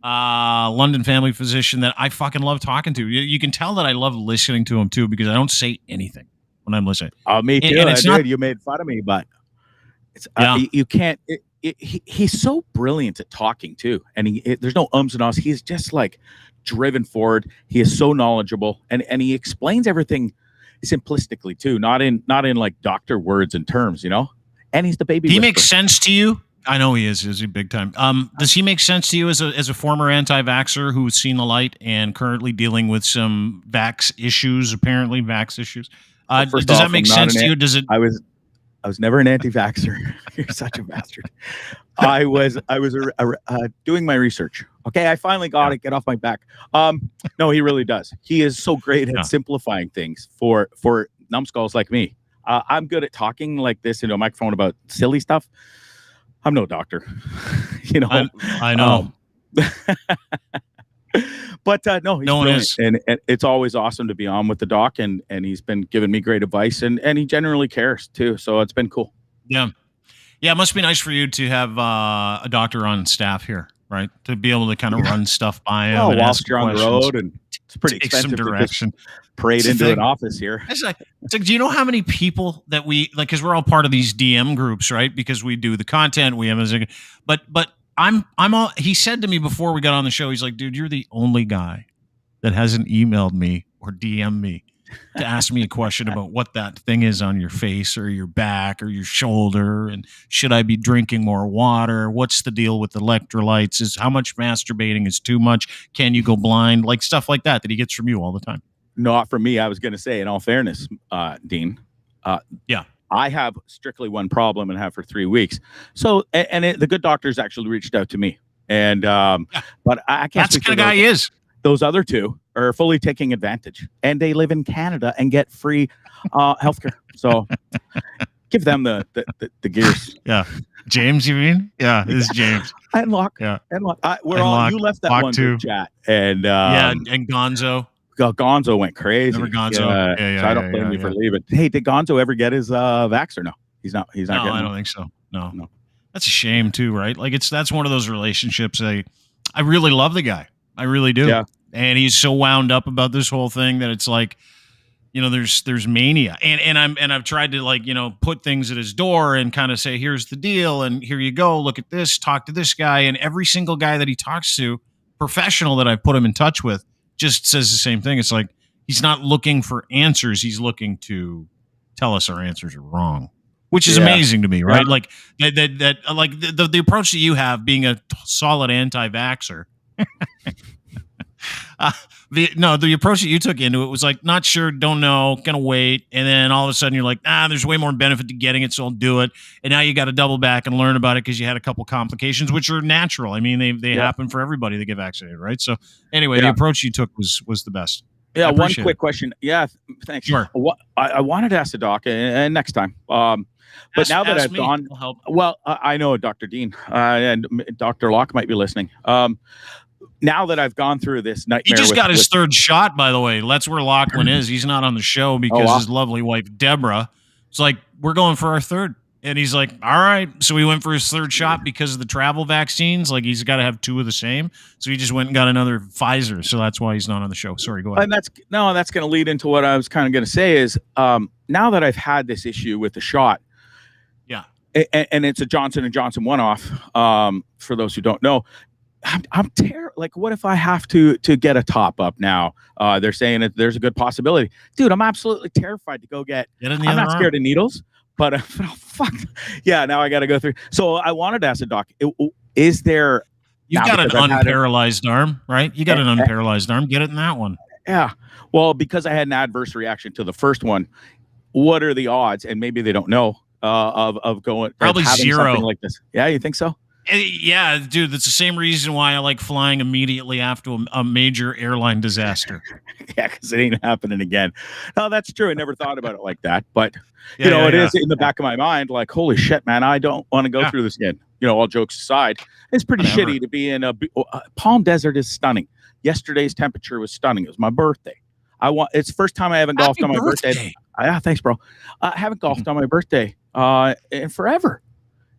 London family physician that I fucking love talking to. You can tell that I love listening to him too, because I don't say anything when I'm listening. Me too. And you made fun of me, but it's you can't. He's so brilliant at talking too, and there's no ums and ahs. He's just like driven forward. He is so knowledgeable, and he explains everything simplistically too, not in like doctor words and terms, And he's the baby. He makes sense to you. I know he is he big time. Does he make sense to you as a former anti-vaxxer who's seen the light and currently dealing with some vax issues? Does that make sense to you? Does it? was never an anti-vaxxer. You're such a bastard. I was doing my research. Okay, I finally got it. Get off my back. No, he really does. He is so great at simplifying things for numbskulls like me. I'm good at talking like this into a microphone about silly stuff. I'm no doctor, you know. I know. But no, he's no one brilliant. is. And it's always awesome to be on with the doc, and he's been giving me great advice, and he generally cares too. So it's been cool. Yeah. Yeah, it must be nice for you to have a doctor on staff here, right? To be able to kind of run stuff by him and ask you're on the road, and it's pretty expensive to just parade into an office here. It's like, do you know how many people that we like? Because we're all part of these DM groups, right? Because we do the content, we have, but I'm all. He said to me before we got on the show, he's like, "Dude, you're the only guy that hasn't emailed me or DM'd me to ask me a question about what that thing is on your face or your back or your shoulder, and should I be drinking more water? What's the deal with electrolytes? Is how much masturbating is too much? Can you go blind? Like stuff like that he gets from you all the time." Not from me. I was going to say, in all fairness, Dean. Yeah. I have strictly one problem and have for 3 weeks. So, the good doctors actually reached out to me, and but I can't. That's the kind of guy he is. Those other two are fully taking advantage, and they live in Canada and get free healthcare. So, give them the gears. Yeah, James, you mean? Yeah, this is James. And Locke. Yeah, and Locke. You left that Locke one too. Chat, and and Gonzo. Gonzo went crazy. Never Gonzo. So I don't blame you for leaving. Hey, did Gonzo ever get his vax or no? He's not. No, I don't think so. No. That's a shame too, right? Like that's one of those relationships. I really love the guy. I really do. Yeah. And he's so wound up about this whole thing that it's like, you know, there's mania. And I've tried to, like, you know, put things at his door and kind of say, here's the deal, and here you go, look at this, talk to this guy. And every single guy that he talks to, professional that I've put him in touch with, just says the same thing. It's like he's not looking for answers. He's looking to tell us our answers are wrong, which is amazing to me, right? Yeah. Like that like the approach that you have, being a solid anti-vaxxer. The approach that you took into it was like, not sure, don't know, gonna wait, and then all of a sudden you're like, there's way more benefit to getting it, so I'll do it. And now you got to double back and learn about it because you had a couple complications, which are natural. I mean, they happen for everybody that get vaccinated, right? So anyway, the approach you took was the best. Yeah, one quick question. Yeah, thanks. Sure. I wanted to ask the doc, and next time. But now that I've gone, well, I know Dr. Dean and Dr. Locke might be listening. Now that I've gone through this nightmare, he just got his third shot, by the way. That's where Lachlan is. He's not on the show because his lovely wife Deborah. It's like, we're going for our third, and he's like, all right. So he went for his third shot because of the travel vaccines. Like, he's got to have 2 of the same. So he just went and got another Pfizer. So that's why he's not on the show. Sorry, go ahead. And that's going to lead into what I was kind of going to say is, now that I've had this issue with the shot, and it's a Johnson & Johnson one-off. For those who don't know. I'm terrified. Like, what if I have to get a top up now? They're saying that there's a good possibility. Dude, I'm absolutely terrified to go get I'm not scared of needles, but oh, fuck. Yeah, now I got to go through. So I wanted to ask the doc, is there... You've got an unparalyzed arm, right? You got an unparalyzed arm. Get it in that one. Yeah. Well, because I had an adverse reaction to the first one, what are the odds? And maybe they don't know of going... Probably having 0. Something like this. Yeah, you think so? Yeah, dude, that's the same reason why I like flying immediately after a major airline disaster. Yeah, because it ain't happening again. No, that's true. I never thought about it like that. But, it is in the back of my mind, like, holy shit, man, I don't want to go through this again. You know, all jokes aside, it's pretty shitty to be in Palm Desert is stunning. Yesterday's temperature was stunning. It was my birthday. It's the first time I haven't golfed on my birthday. Yeah, thanks, bro. I haven't golfed on my birthday in forever.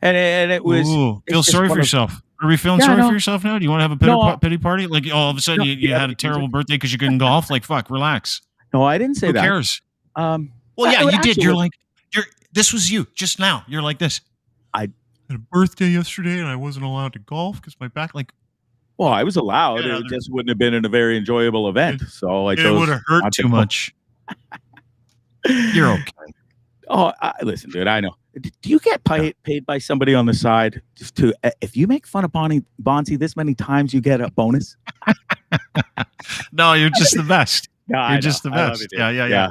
And it was... feel sorry for yourself. Are we feeling sorry for yourself now? Do you want to have a pity party? Like, all of a sudden you had a terrible birthday because you couldn't golf? Like, fuck, relax. No, I didn't say that. Who cares? Well, yeah, you did. You're like, this was you just now. You're like this. I had a birthday yesterday and I wasn't allowed to golf because my back, like... Well, I was allowed. It just wouldn't have been in a very enjoyable event. So I chose... It would have hurt too much. You're okay. Oh, listen, dude, I know. Do you get paid by somebody on the side to if you make fun of Bondzee this many times, you get a bonus? No, you're just the best. Yeah, you're just the best. Yeah.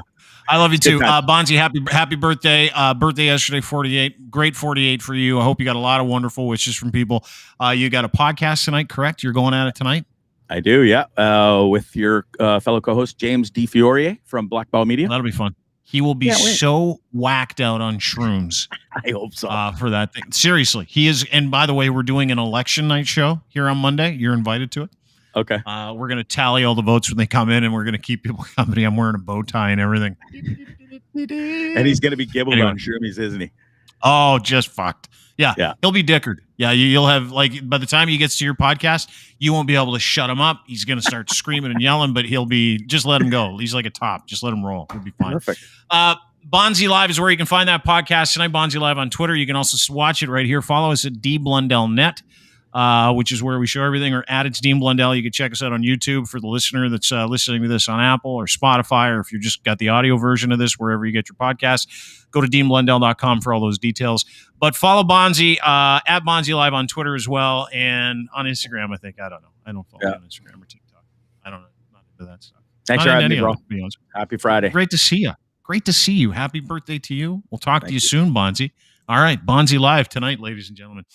I love you too. Good time. Bondzee, happy birthday. Birthday yesterday, 48. Great 48 for you. I hope you got a lot of wonderful wishes from people. You got a podcast tonight, correct? You're going at it tonight? I do, yeah. With your fellow co-host, James DeFiore from Black Ball Media. That'll be fun. He will be so whacked out on shrooms. I hope so. For that thing. Seriously, he is. And by the way, we're doing an election night show here on Monday. You're invited to it. Okay. We're going to tally all the votes when they come in, and we're going to keep people company. I'm wearing a bow tie and everything. And he's going to be gibbled on shroomies, isn't he? Oh, just fucked. Yeah. He'll be dickered. Yeah, you'll have, like, by the time he gets to your podcast, you won't be able to shut him up. He's going to start screaming and yelling, but he'll be, just let him go. He's like a top. Just let him roll. He'll be fine. Perfect. Bondzee Live is where you can find that podcast tonight. Bondzee Live on Twitter. You can also watch it right here. Follow us at DBlundellNet, which is where we show everything, or at It's Dean Blundell. You can check us out on YouTube for the listener that's listening to this on Apple or Spotify, or if you just got the audio version of this, wherever you get your podcast. Go to DeanBlundell.com for all those details. But follow Bondzee at Bondzee Live on Twitter as well, and on Instagram, I think. I don't know. I don't follow on Instagram or TikTok. I don't know. Not into that stuff. Thanks for having me, bro. Happy Friday. Great to see you. Great to see you. Happy birthday to you. We'll talk to you soon, Bondzee. All right, Bondzee Live tonight, ladies and gentlemen.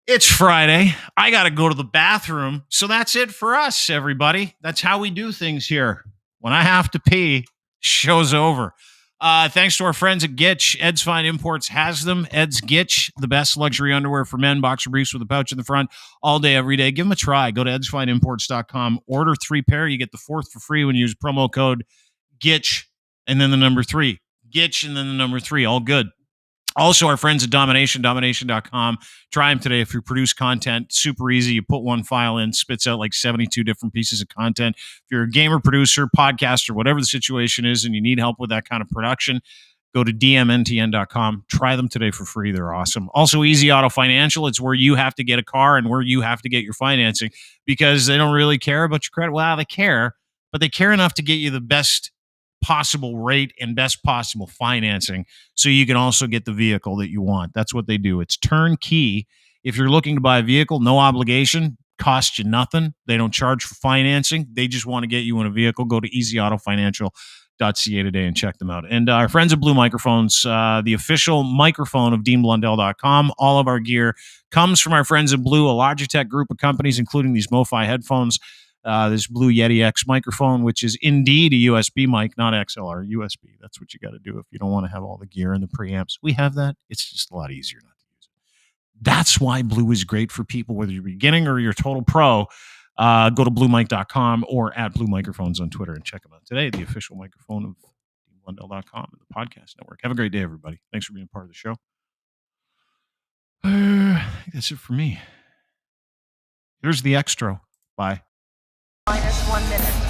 It's Friday. I got to go to the bathroom. So that's it for us, everybody. That's how we do things here. When I have to pee, show's over. Thanks to our friends at Gitch. Ed's Fine Imports has them. Ed's Gitch, the best luxury underwear for men, boxer briefs with a pouch in the front, all day, every day. Give them a try. Go to edsfineimports.com. Order 3 pair. You get the 4th for free when you use promo code Gitch and then the number 3. Gitch and then the number 3. All good. Also, our friends at Domination, domination.com. Try them today if you produce content. Super easy. You put one file in, spits out like 72 different pieces of content. If you're a gamer, producer, podcaster, whatever the situation is, and you need help with that kind of production, go to dmntn.com. Try them today for free. They're awesome. Also, Easy Auto Financial. It's where you have to get a car and where you have to get your financing, because they don't really care about your credit. Well, they care, but they care enough to get you the best possible rate and best possible financing, so you can also get the vehicle that you want. That's what they do. It's turnkey. If you're looking to buy a vehicle, no obligation, cost you nothing. They don't charge for financing. They just want to get you in a vehicle. Go to easyautofinancial.ca today and check them out. And our friends at Blue Microphones, the official microphone of DeanBlundell.com. All of our gear comes from our friends at Blue, a Logitech group of companies, including these MoFi headphones. This Blue Yeti X microphone, which is indeed a USB mic, not XLR, USB. That's what you got to do if you don't want to have all the gear and the preamps. We have that. It's just a lot easier not to use it. That's why Blue is great for people, whether you're beginning or you're total pro. Go to bluemic.com or at Blue Microphones on Twitter and check them out today, the official microphone of Blundell.com and the podcast network. Have a great day, everybody. Thanks for being part of the show. I think that's it for me. Here's the extra. Bye. -1 minute.